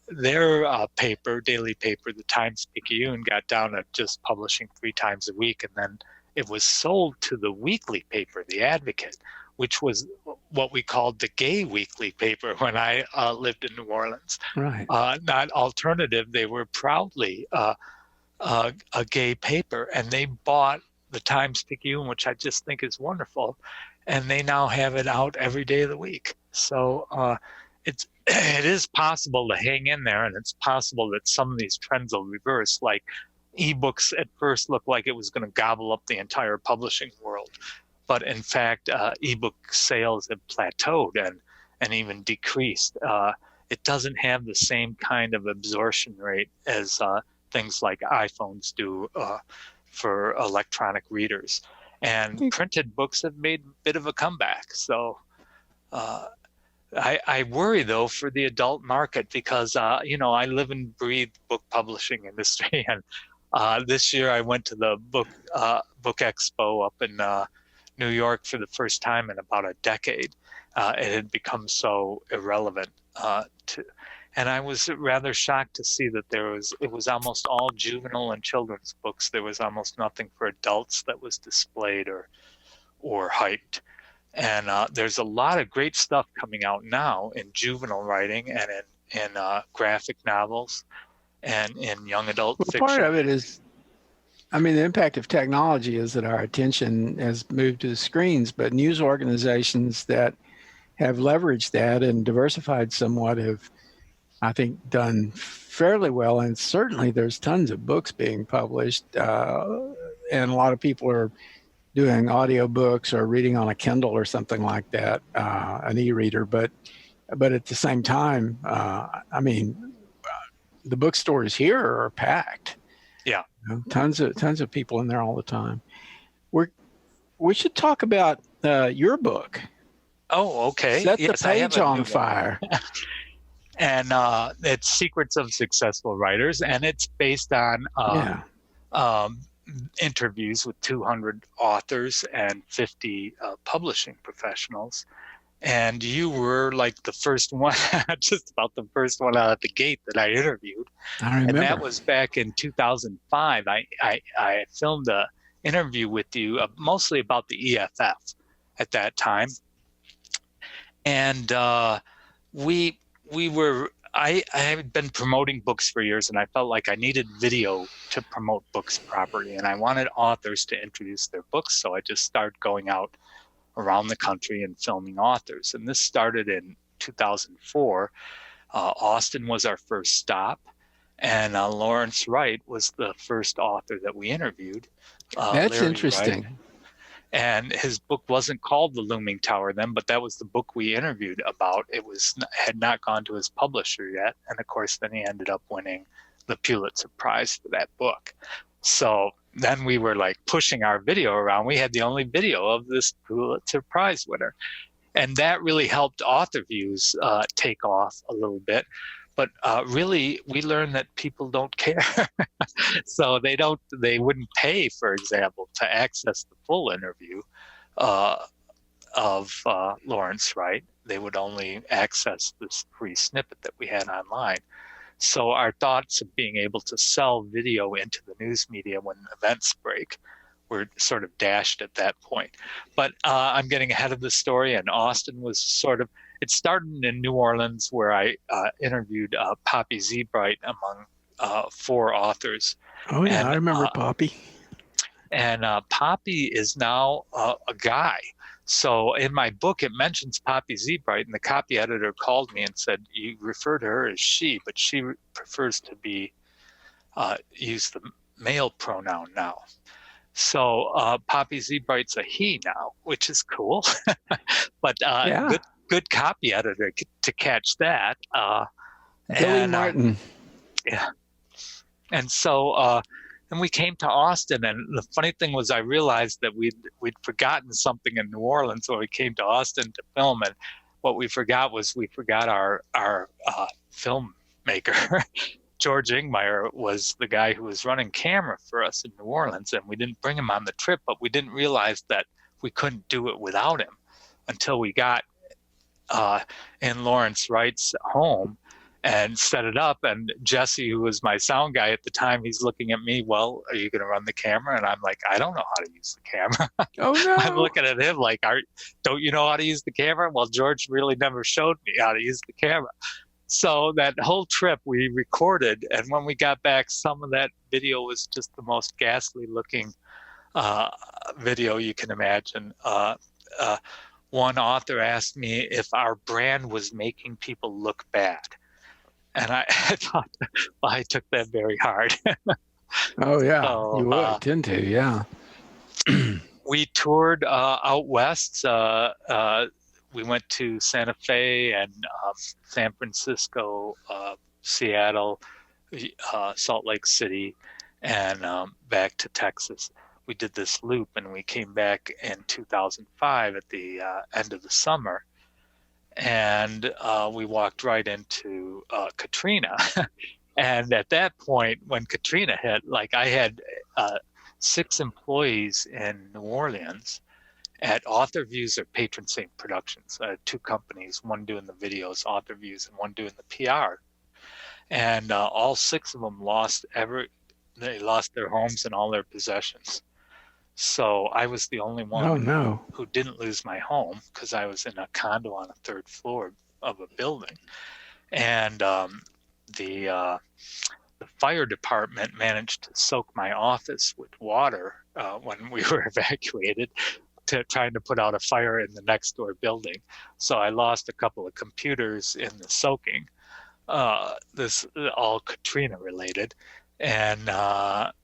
Their paper, daily paper, the Times-Picayune, got down to just publishing 3 times a week. And then it was sold to the weekly paper, The Advocate, which was what we called the gay weekly paper when I lived in New Orleans. Right. Not alternative. They were proudly a gay paper, and they bought the Times-Picayune, which I just think is wonderful, and they now have it out every day of the week. So it is possible to hang in there, and it's possible that some of these trends will reverse. Like ebooks at first looked like it was going to gobble up the entire publishing world, but in fact ebook sales have plateaued, and and even decreased. It doesn't have the same kind of absorption rate as things like iPhones do for electronic readers. And printed books have made a bit of a comeback. So I worry, though, for the adult market because, I live and breathe book publishing industry. And this year I went to the book expo up in New York for the first time in about a decade. It had become so irrelevant and I was rather shocked to see that it was almost all juvenile and children's books. There was almost nothing for adults that was displayed or hyped. And there's a lot of great stuff coming out now in juvenile writing and in graphic novels and in young adult fiction. Part of it is, the impact of technology is that our attention has moved to the screens, but news organizations that have leveraged that and diversified somewhat have, I think, done fairly well. And certainly there's tons of books being published, and a lot of people are doing audiobooks or reading on a Kindle or something like that, an e-reader. But at the same time, the bookstores here are packed. Yeah, tons of people in there all the time. We should talk about your book. Oh, okay. Set the page on fire. And it's Secrets of Successful Writers, and it's based on interviews with 200 authors and 50 publishing professionals. And you were like the first one, just about the first one out of the gate that I interviewed. I remember. And that was back in 2005. I filmed an interview with you mostly about the EFF at that time. And I had been promoting books for years, and I felt like I needed video to promote books properly. And I wanted authors to introduce their books, so I just started going out around the country and filming authors. And this started in 2004. Austin was our first stop, and Lawrence Wright was the first author that we interviewed. That's Larry interesting. Wright. And his book wasn't called The Looming Tower then, but that was the book we interviewed about. It had not gone to his publisher yet. And of course, then he ended up winning the Pulitzer Prize for that book. So then we were like pushing our video around. We had the only video of this Pulitzer Prize winner. And that really helped author views take off a little bit. But really, we learned that people don't care. So they wouldn't pay, for example, to access the full interview of Lawrence Wright. They would only access this free snippet that we had online. So our thoughts of being able to sell video into the news media when events break were sort of dashed at that point. But I'm getting ahead of the story, and Austin was it started in New Orleans, where I interviewed Poppy Zebright among 4 authors. Oh, yeah, I remember Poppy. And Poppy is now a guy. So in my book, it mentions Poppy Zebright, and the copy editor called me and said, you refer to her as she, but she prefers to be use the male pronoun now. So Poppy Zebright's a he now, which is cool. But good copy editor to catch that. Billy Martin. Yeah. And so and we came to Austin, and the funny thing was I realized that we'd forgotten something in New Orleans when we came to Austin to film, and what we forgot our filmmaker. George Ingmeyer was the guy who was running camera for us in New Orleans, and we didn't bring him on the trip, but we didn't realize that we couldn't do it without him until we got in Lawrence Wright's home and set it up. And Jesse, who was my sound guy at the time, he's looking at me, well, are you going to run the camera? And I'm like, I don't know how to use the camera. Oh, no. I'm looking at him like, don't you know how to use the camera? Well, George really never showed me how to use the camera. So that whole trip we recorded, and when we got back, some of that video was just the most ghastly looking video you can imagine. One author asked me if our brand was making people look bad. And I thought, well, I took that very hard. Oh, yeah, So, you would tend to, yeah. we toured out west we went to Santa Fe and San Francisco, Seattle, Salt Lake City, and back to Texas. We did this loop, and we came back in 2005 at the end of the summer, and we walked right into Katrina. And at that point, when Katrina hit, like I had 6 employees in New Orleans at Author Views or Patron Saint Productions, 2 companies, one doing the videos, Author Views, and one doing the PR. And all 6 of them they lost their homes and all their possessions. So I was the only one who didn't lose my home, because I was in a condo on a 3rd floor of a building. And the fire department managed to soak my office with water when we were evacuated, trying to put out a fire in the next door building. So I lost a couple of computers in the soaking. This all Katrina related. And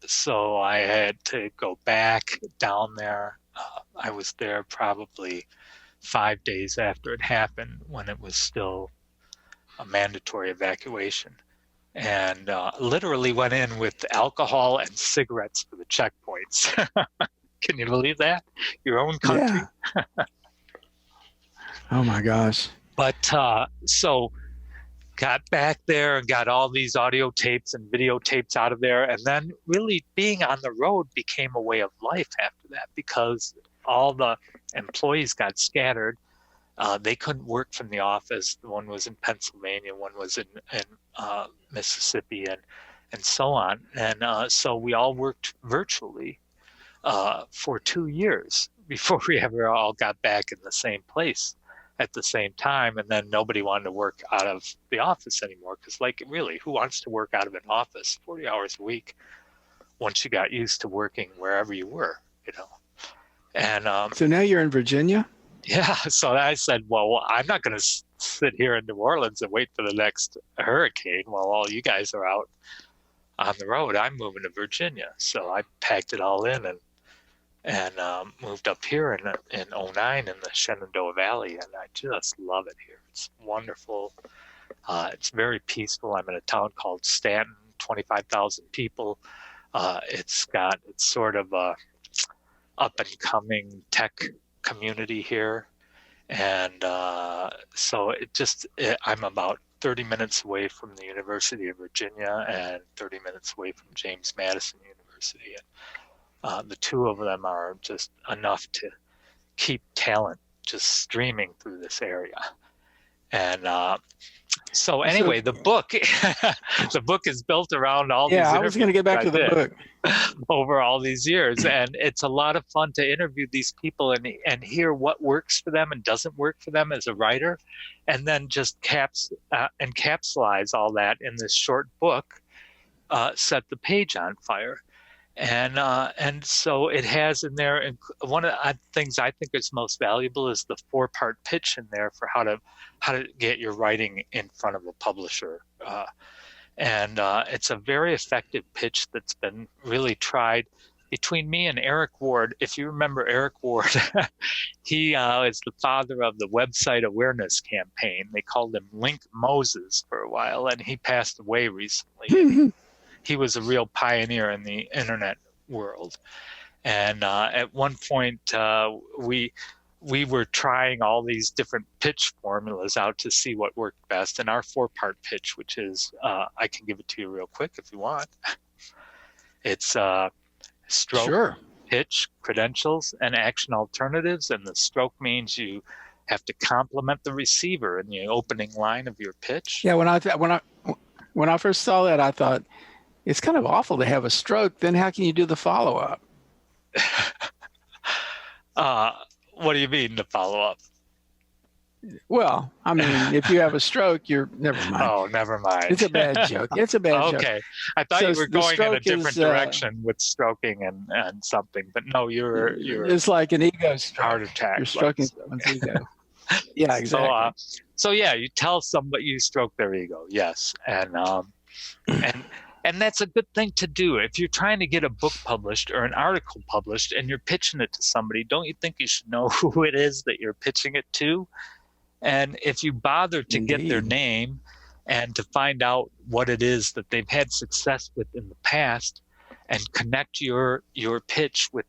so I had to go back down there. I was there probably 5 days after it happened, when it was still a mandatory evacuation, and literally went in with alcohol and cigarettes for the checkpoints. Can you believe that? Your own country. Yeah. Oh my gosh. But so got back there and got all these audio tapes and videotapes out of there. And then really being on the road became a way of life after that, because all the employees got scattered. They couldn't work from the office. One was in Pennsylvania, one was in Mississippi, and so on. And so we all worked virtually for 2 years before we ever all got back in the same place at the same time. And then nobody wanted to work out of the office anymore, because, like, really, who wants to work out of an office 40 hours a week once you got used to working wherever you were, you know? And so now you're in Virginia? Yeah, so I said, well, I'm not going to sit here in New Orleans and wait for the next hurricane while all you guys are out on the road. I'm moving to Virginia. So I packed it all in and moved up here in '09 in the Shenandoah Valley, and I just love it here. It's wonderful. It's very peaceful. I'm in a town called Stanton, 25,000 people. It's sort of a up-and-coming tech community here, and so I'm about 30 minutes away from the University of Virginia and 30 minutes away from James Madison University, and the 2 of them are just enough to keep talent just streaming through this area. And so anyway, the book is built around all these interviews. Yeah, I was going to get back to the book. Over all these years, and it's a lot of fun to interview these people and hear what works for them and doesn't work for them as a writer, and then just encapsulize all that in this short book, Set the Page on Fire. And so it has in there, and one of the things I think is most valuable is the 4-part pitch in there for how to get your writing in front of a publisher. And it's a very effective pitch that's been really tried between me and Eric Ward. If you remember Eric Ward, he is the father of the website awareness campaign. They called him Link Moses for a while, and he passed away recently. He was a real pioneer in the internet world. And at one point, we were trying all these different pitch formulas out to see what worked best. And our 4-part pitch, which is, I can give it to you real quick if you want. It's stroke, sure. Pitch, credentials, and action alternatives. And the stroke means you have to compliment the receiver in the opening line of your pitch. Yeah, when I first saw that, I thought, it's kind of awful to have a stroke. Then how can you do the follow-up? What do you mean, the follow-up? Well, I mean, if you have a stroke, never mind. Oh, never mind. It's a bad joke. It's a bad joke. Okay. I thought you were going in a different direction with stroking and something, but no, you're it's like an ego stroke. Heart attack. You're stroking someone's ego. Yeah, exactly. So yeah, you tell somebody you stroke their ego. Yes. And that's a good thing to do. If you're trying to get a book published or an article published and you're pitching it to somebody, don't you think you should know who it is that you're pitching it to? And if you bother to get their Indeed. name and to find out what it is that they've had success with in the past, and connect your pitch with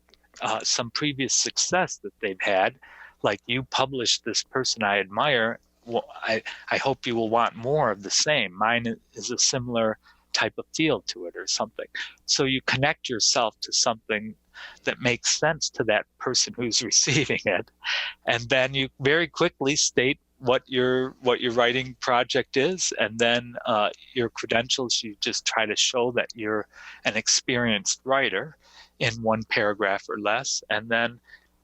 some previous success that they've had, like you published this person I admire, well, I hope you will want more of the same. Mine is a similar type of feel to it or something. So you connect yourself to something that makes sense to that person who's receiving it, and then you very quickly state what your writing project is, and then your credentials. You just try to show that you're an experienced writer in one paragraph or less, and then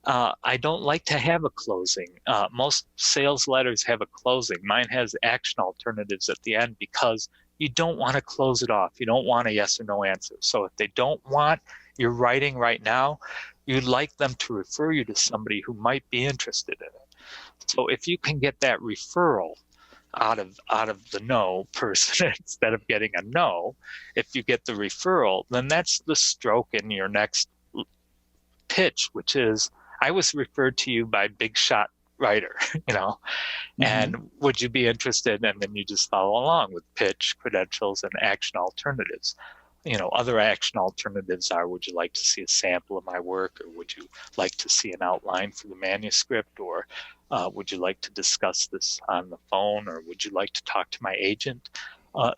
I don't like to have a closing. Most sales letters have a closing. Mine has action alternatives at the end because you don't want to close it off. You don't want a yes or no answer. So if they don't want your writing right now, you'd like them to refer you to somebody who might be interested in it. So if you can get that referral out of the no person instead of getting a no, if you get the referral, then that's the stroke in your next pitch, which is, I was referred to you by big shot writer, and would you be interested? And then you just follow along with pitch, credentials, and action alternatives. Other action alternatives are, would you like to see a sample of my work, or would you like to see an outline for the manuscript, or would you like to discuss this on the phone, or would you like to talk to my agent?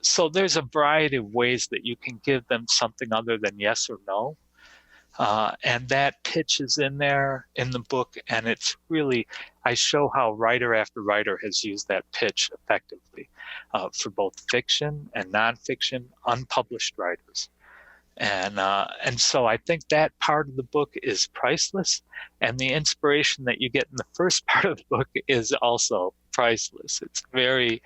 So there's a variety of ways that you can give them something other than yes or no. And that pitch is in there in the book, and it's really, I show how writer after writer has used that pitch effectively for both fiction and nonfiction, unpublished writers. And so I think that part of the book is priceless, and the inspiration that you get in the first part of the book is also priceless. It's very,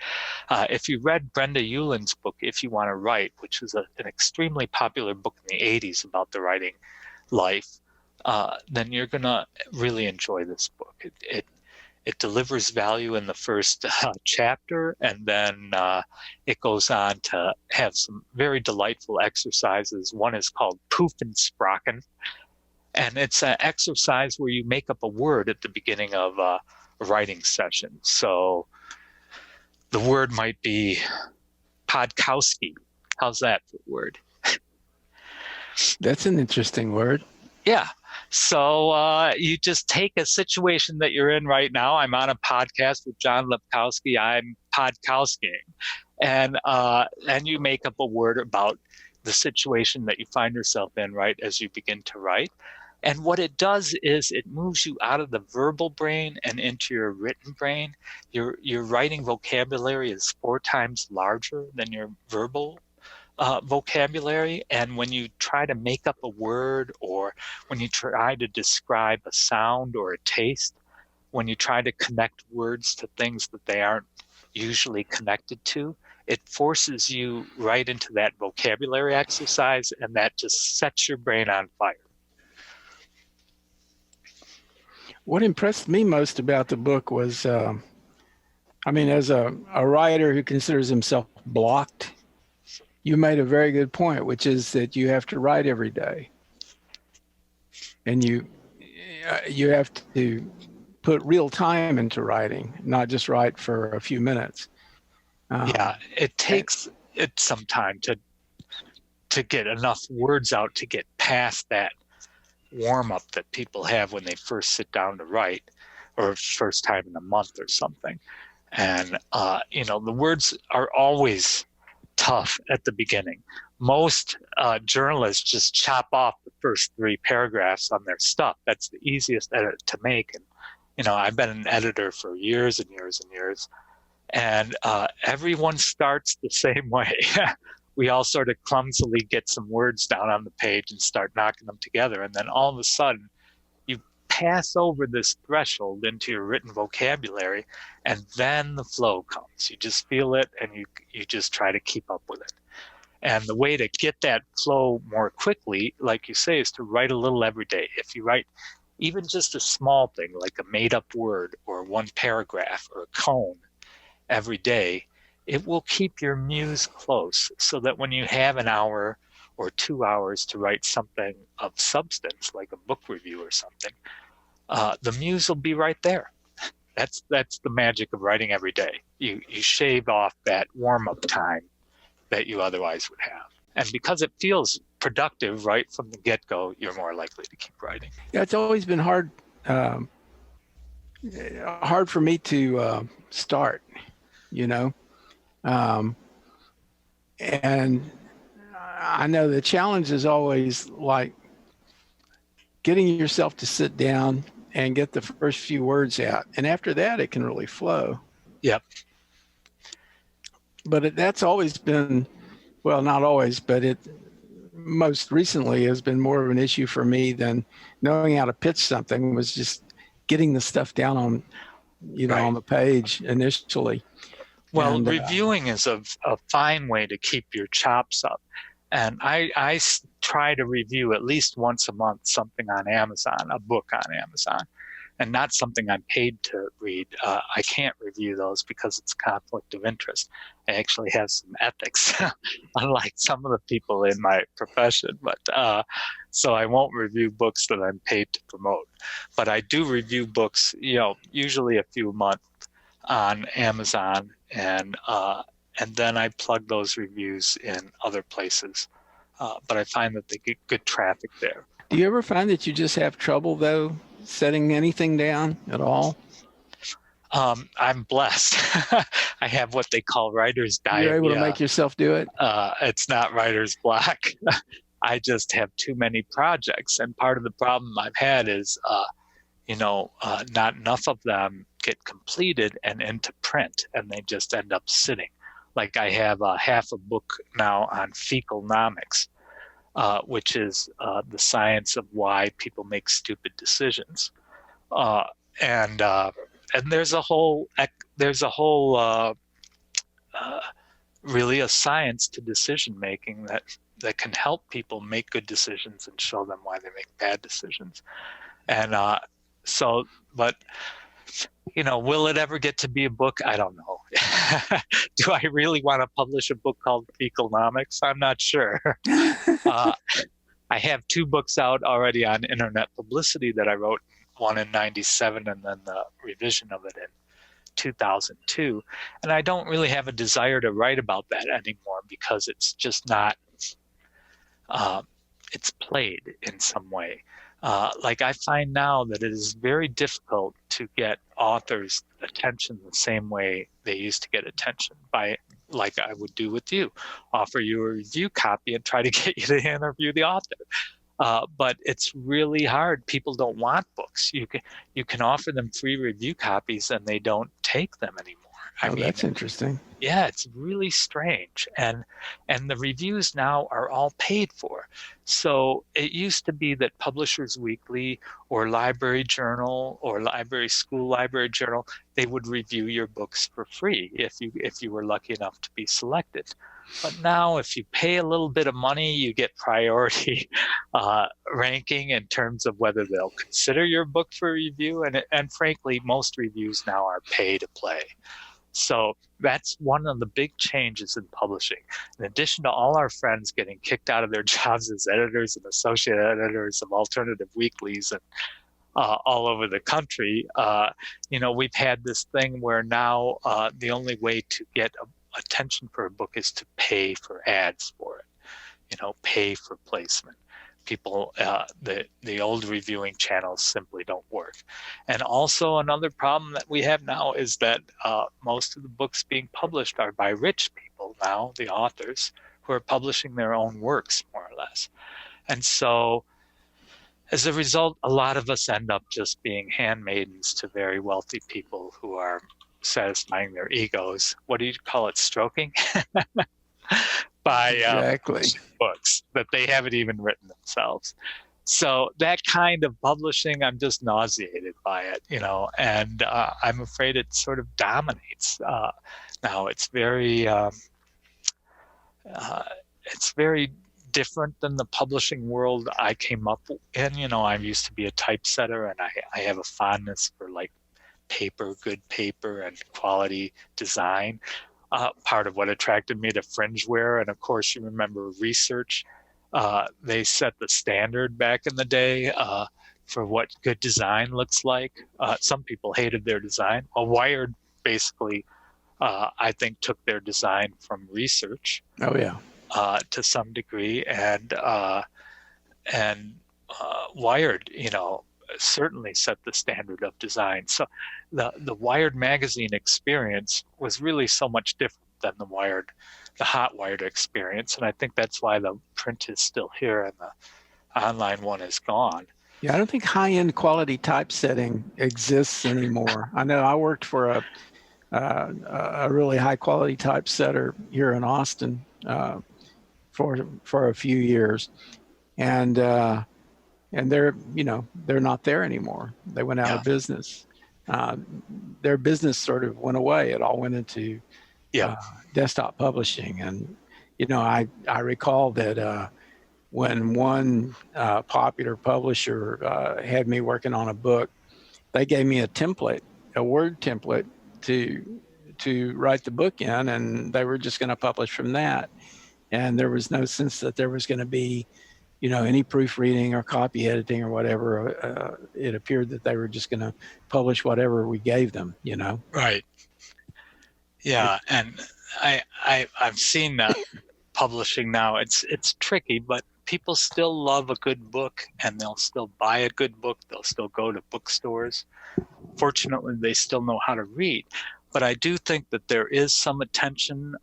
if you read Brenda Eulin's book, If You Want to Write, which is an extremely popular book in the 80s about the writing life, then you're going to really enjoy this book. It delivers value in the first chapter, and then it goes on to have some very delightful exercises. One is called Poof and Sprachen, and it's an exercise where you make up a word at the beginning of a writing session. So the word might be Podkowski. How's that for a word? That's an interesting word. Yeah. So you just take a situation that you're in right now. I'm on a podcast with John Lepkowski. I'm Podkowskiing. And you make up a word about the situation that you find yourself in right as you begin to write. And what it does is it moves you out of the verbal brain and into your written brain. Your writing vocabulary is 4 times larger than your verbal vocabulary. And when you try to make up a word, or when you try to describe a sound or a taste, when you try to connect words to things that they aren't usually connected to, it forces you right into that vocabulary exercise, and that just sets your brain on fire. What impressed me most about the book was, as a writer who considers himself blocked, you made a very good point, which is that you have to write every day, and you have to put real time into writing, not just write for a few minutes. Yeah, it takes it some time to get enough words out to get past that warm up that people have when they first sit down to write, or first time in a month or something. And the words are always tough at the beginning. Most journalists just chop off the first 3 paragraphs on their stuff. That's the easiest edit to make. And I've been an editor for years and years and years, and everyone starts the same way. We all sort of clumsily get some words down on the page and start knocking them together, and then all of a sudden you pass over this threshold into your written vocabulary, and then the flow comes. You just feel it, and you just try to keep up with it. And the way to get that flow more quickly, like you say, is to write a little every day. If you write even just a small thing, like a made-up word or 1 paragraph or a cone every day, it will keep your muse close, so that when you have an hour or 2 hours to write something of substance, like a book review or something, the muse will be right there. That's the magic of writing every day. You shave off that warm-up time that you otherwise would have. And because it feels productive right from the get-go, you're more likely to keep writing. Yeah, it's always been hard for me to start, you know. And I know the challenge is always like getting yourself to sit down and get the first few words out. And after that, it can really flow. Yep. But that's always been, well, not always, but it most recently has been more of an issue for me than knowing how to pitch something, was just getting the stuff down on, Right. on the page initially. Well, And, reviewing is a fine way to keep your chops up. And I try to review at least once a month something on Amazon, a book on Amazon, and not something I'm paid to read. I can't review those because it's conflict of interest. I actually have some ethics, unlike some of the people in my profession. But so I won't review books that I'm paid to promote. But I do review books, usually a few a month on Amazon, and then I plug those reviews in other places. But I find that they get good traffic there. do you ever find that you just have trouble, though, setting anything down at all? I'm blessed. I have what they call writer's diarrhea. You're able to make yourself do it? It's not writer's block. I just have too many projects. And part of the problem I've had is, not enough of them get completed and into print, and they just end up sitting. Like I have half a book now on fecalnomics, which is the science of why people make stupid decisions. And there's a whole really a science to decision making that can help people make good decisions and show them why they make bad decisions. And but will it ever get to be a book? I don't know. Do I really want to publish a book called Fecalnomics? I'm not sure. I have 2 books out already on internet publicity that I wrote, one in 97 and then the revision of it in 2002. And I don't really have a desire to write about that anymore because it's just not, it's played in some way. Like I find now that it is very difficult to get authors' attention the same way they used to get attention by, like I would do with you, offer you a review copy and try to get you to interview the author. But it's really hard. People don't want books. You can offer them free review copies and they don't take them anymore. I mean, that's interesting. Yeah, it's really strange. And the reviews now are all paid for. So it used to be that Publishers Weekly or Library Journal or School Library Journal, they would review your books for free if you were lucky enough to be selected. But now if you pay a little bit of money, you get priority ranking in terms of whether they'll consider your book for review. And frankly, most reviews now are pay to play. So that's one of the big changes in publishing. In addition to all our friends getting kicked out of their jobs as editors and associate editors of alternative weeklies and all over the country, we've had this thing where now the only way to get attention for a book is to pay for ads for it, pay for placement. People, the old reviewing channels simply don't work. And also another problem that we have now is that most of the books being published are by rich people now, the authors, who are publishing their own works, more or less. And so as a result, a lot of us end up just being handmaidens to very wealthy people who are satisfying their egos. What do you call it? Stroking? By Exactly. books that they haven't even written themselves. So that kind of publishing, I'm just nauseated by it, and I'm afraid it sort of dominates. Now it's very different than the publishing world I came up in. I used to be a typesetter, and I have a fondness for like good paper and quality design. Part of what attracted me to fringeware, and of course you remember Research, they set the standard back in the day for what good design looks like. Some people hated their design. Well, Wired basically, I think, took their design from research. Oh yeah. To some degree, and Wired, certainly set the standard of design. So the Wired magazine experience was really so much different than the hot Wired experience, and I think that's why the print is still here and the online one is gone. Yeah, I don't think high-end quality typesetting exists anymore. I know I worked for a really high-quality typesetter here in Austin for a few years, and they're not there anymore. They went out of business. Their business sort of went away. It all went into desktop publishing, and I recall that. When one popular publisher had me working on a book, they gave me a template, a Word template to write the book in, and they were just going to publish from that. And there was no sense that there was going to be, any proofreading or copy editing or whatever. It appeared that they were just going to publish whatever we gave them, Right. Yeah, and I've seen that publishing now. It's tricky, but people still love a good book, and they'll still buy a good book. They'll still go to bookstores. Fortunately, they still know how to read. But I do think that there is some attention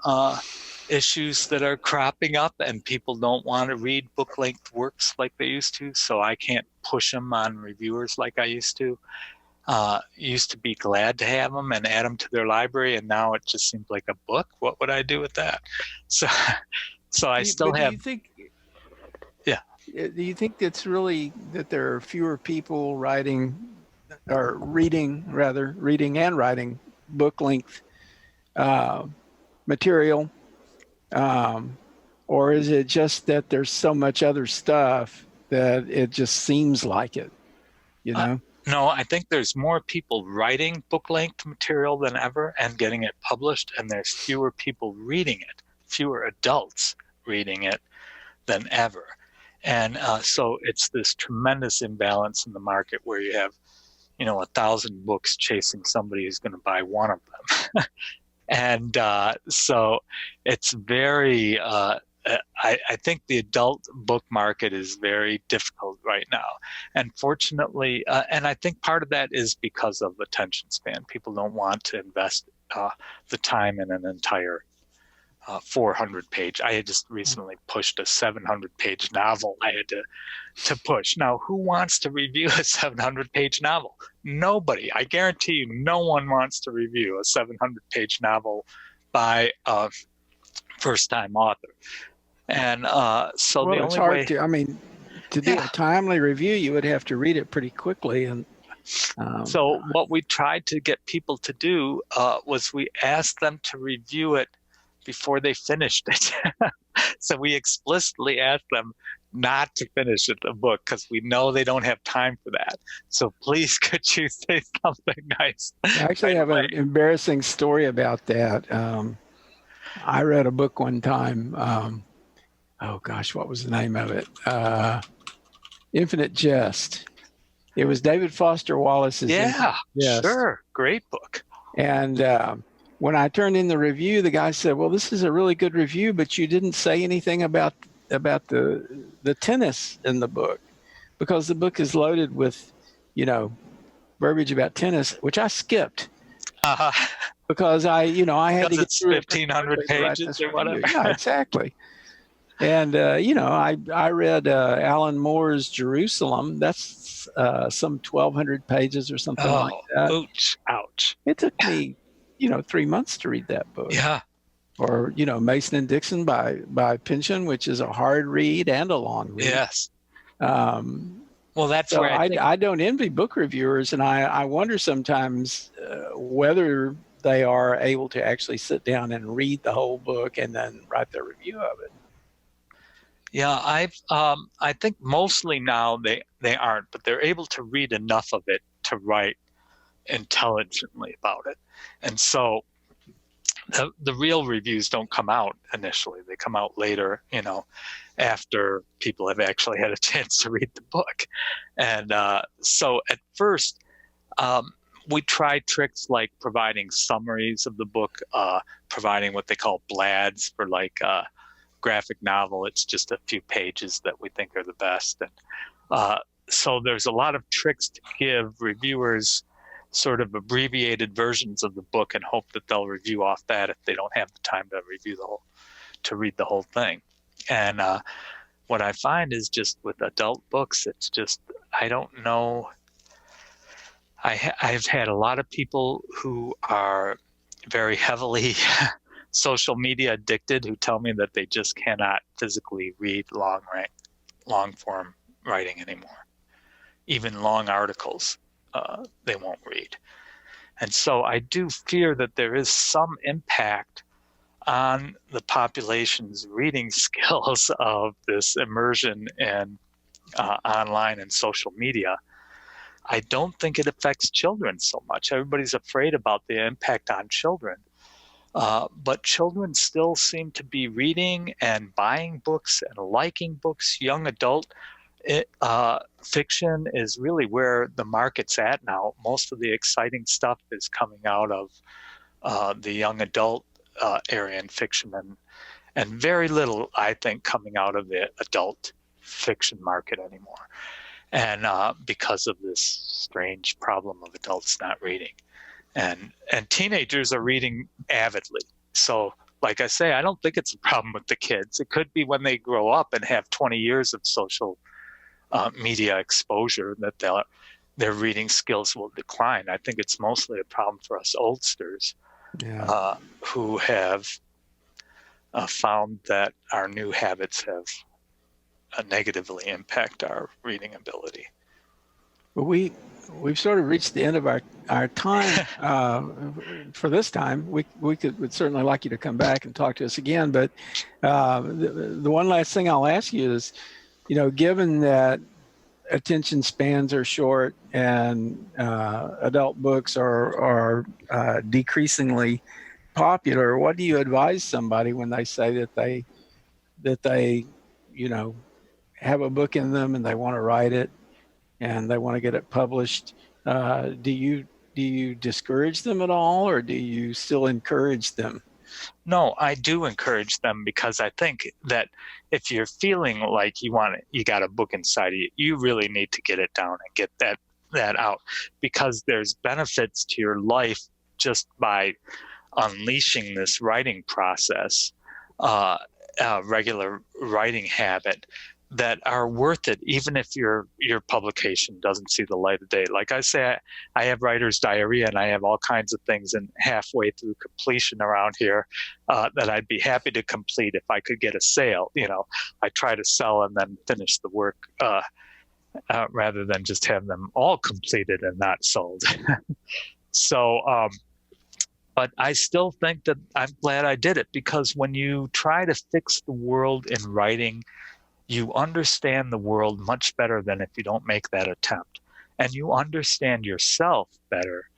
issues that are cropping up, and people don't want to read book-length works like they used to, so I can't push them on reviewers like I used to. Used to be glad to have them and add them to their library, and now it just seems like a book. What would I do with that? So I still have... Do you think it's really that there are fewer people reading and writing book-length material? Or is it just that there's so much other stuff that it just seems like it, No, I think there's more people writing book-length material than ever and getting it published, and there's fewer people reading it, fewer adults reading it than ever. And so it's this tremendous imbalance in the market where you have, 1,000 books chasing somebody who's going to buy one of them. And so it's very, I think the adult book market is very difficult right now. And fortunately, and I think part of that is because of attention span. People don't want to invest the time in an entire 400-page. I had just recently pushed a 700-page novel I had to push. Now, who wants to review a 700-page novel? Nobody. I guarantee you no one wants to review a 700-page novel by a first-time author. And so the only way... to do a timely review, you would have to read it pretty quickly. And so what we tried to get people to do was we asked them to review it before they finished it. So we explicitly asked them not to finish the book because we know they don't have time for that. So please, could you say something nice? I actually have an embarrassing story about that. I read a book one time. What was the name of it? Infinite Jest. It was David Foster Wallace's. Yeah, sure. Great book. And when I turned in the review, the guy said, well, this is a really good review, but you didn't say anything about the tennis in the book, because the book is loaded with, verbiage about tennis, which I skipped. Because I had to get it's 1,500 pages or whatever. Yeah, exactly. And, I read Alan Moore's Jerusalem. That's some 1,200 pages or something like that. Ouch. It took me 3 months to read that book. Yeah. Or, Mason and Dixon by Pynchon, which is a hard read and a long read. Yes. Well, that's so where I don't envy book reviewers, and I wonder sometimes whether they are able to actually sit down and read the whole book and then write their review of it. Yeah, I think mostly now they aren't, but they're able to read enough of it to write intelligently about it. And so the real reviews don't come out initially. They come out later, after people have actually had a chance to read the book. And so at first, we tried tricks like providing summaries of the book, providing what they call blads for like a graphic novel. It's just a few pages that we think are the best. And so there's a lot of tricks to give reviewers sort of abbreviated versions of the book and hope that they'll review off that if they don't have the time to read the whole thing. And what I find is just with adult books, it's just, I don't know. I've had a lot of people who are very heavily social media addicted who tell me that they just cannot physically read long form writing anymore. Even long articles, they won't read. And so I do fear that there is some impact on the population's reading skills of this immersion in online and social media. I don't think it affects children so much. Everybody's afraid about the impact on children. But children still seem to be reading and buying books and liking books. Young adult fiction is really where the market's at now. Most of the exciting stuff is coming out of the young adult area in fiction, and very little, I think, coming out of the adult fiction market anymore. And because of this strange problem of adults not reading. And teenagers are reading avidly. So, like I say, I don't think it's a problem with the kids. It could be when they grow up and have 20 years of social media exposure that their reading skills will decline. I think it's mostly a problem for us oldsters who have found that our new habits have negatively impact our reading ability. Well, we've sort of reached the end of our time for this time. We would certainly like you to come back and talk to us again. But the one last thing I'll ask you is, given that attention spans are short and adult books are decreasingly popular, what do you advise somebody when they say that they have a book in them and they want to write it and they want to get it published? Do you discourage them at all, or do you still encourage them? No, I do encourage them, because I think that if you're feeling like you got a book inside of you, you really need to get it down and get that out, because there's benefits to your life just by unleashing this writing process, regular writing habit, that are worth it, even if your publication doesn't see the light of day. Like I say, I have writer's diarrhea, and I have all kinds of things in halfway through completion around here that I'd be happy to complete if I could get a sale. I try to sell and then finish the work rather than just have them all completed and not sold. So, but I still think that I'm glad I did it, because when you try to fix the world in writing, you understand the world much better than if you don't make that attempt. And you understand yourself better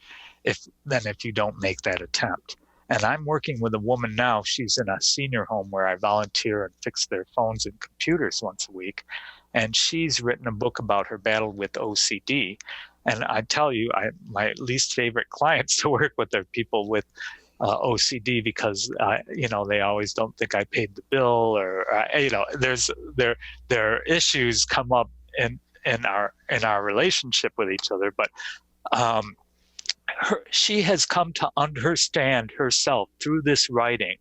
than if you don't make that attempt. And I'm working with a woman now. She's in a senior home where I volunteer and fix their phones and computers once a week. And she's written a book about her battle with OCD. And I tell you, my least favorite clients to work with are people with OCD, because they always don't think I paid the bill, or their issues come up in our relationship with each other. But she has come to understand herself through this writing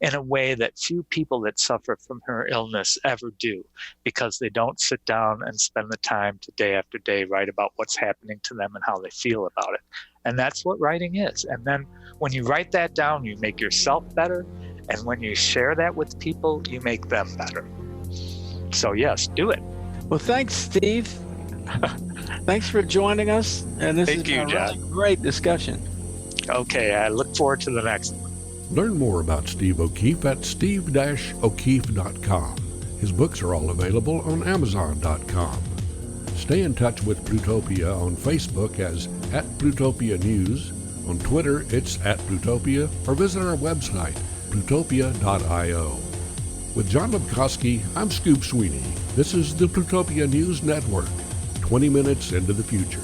in a way that few people that suffer from her illness ever do, because they don't sit down and spend the time to day after day write about what's happening to them and how they feel about it. And that's what writing is. And then when you write that down, you make yourself better. And when you share that with people, you make them better. So yes, do it. Well, thanks, Steve. Thanks for joining us. And this has been a really great discussion. Okay, I look forward to the next one. Learn more about Steve O'Keefe at steve-o'keefe.com. His books are all available on amazon.com. Stay in touch with Plutopia on Facebook as @Plutopia News. On Twitter, it's @Plutopia, or visit our website, plutopia.io. With John Lubkowski, I'm Scoop Sweeney. This is the Plutopia News Network, 20 minutes into the future.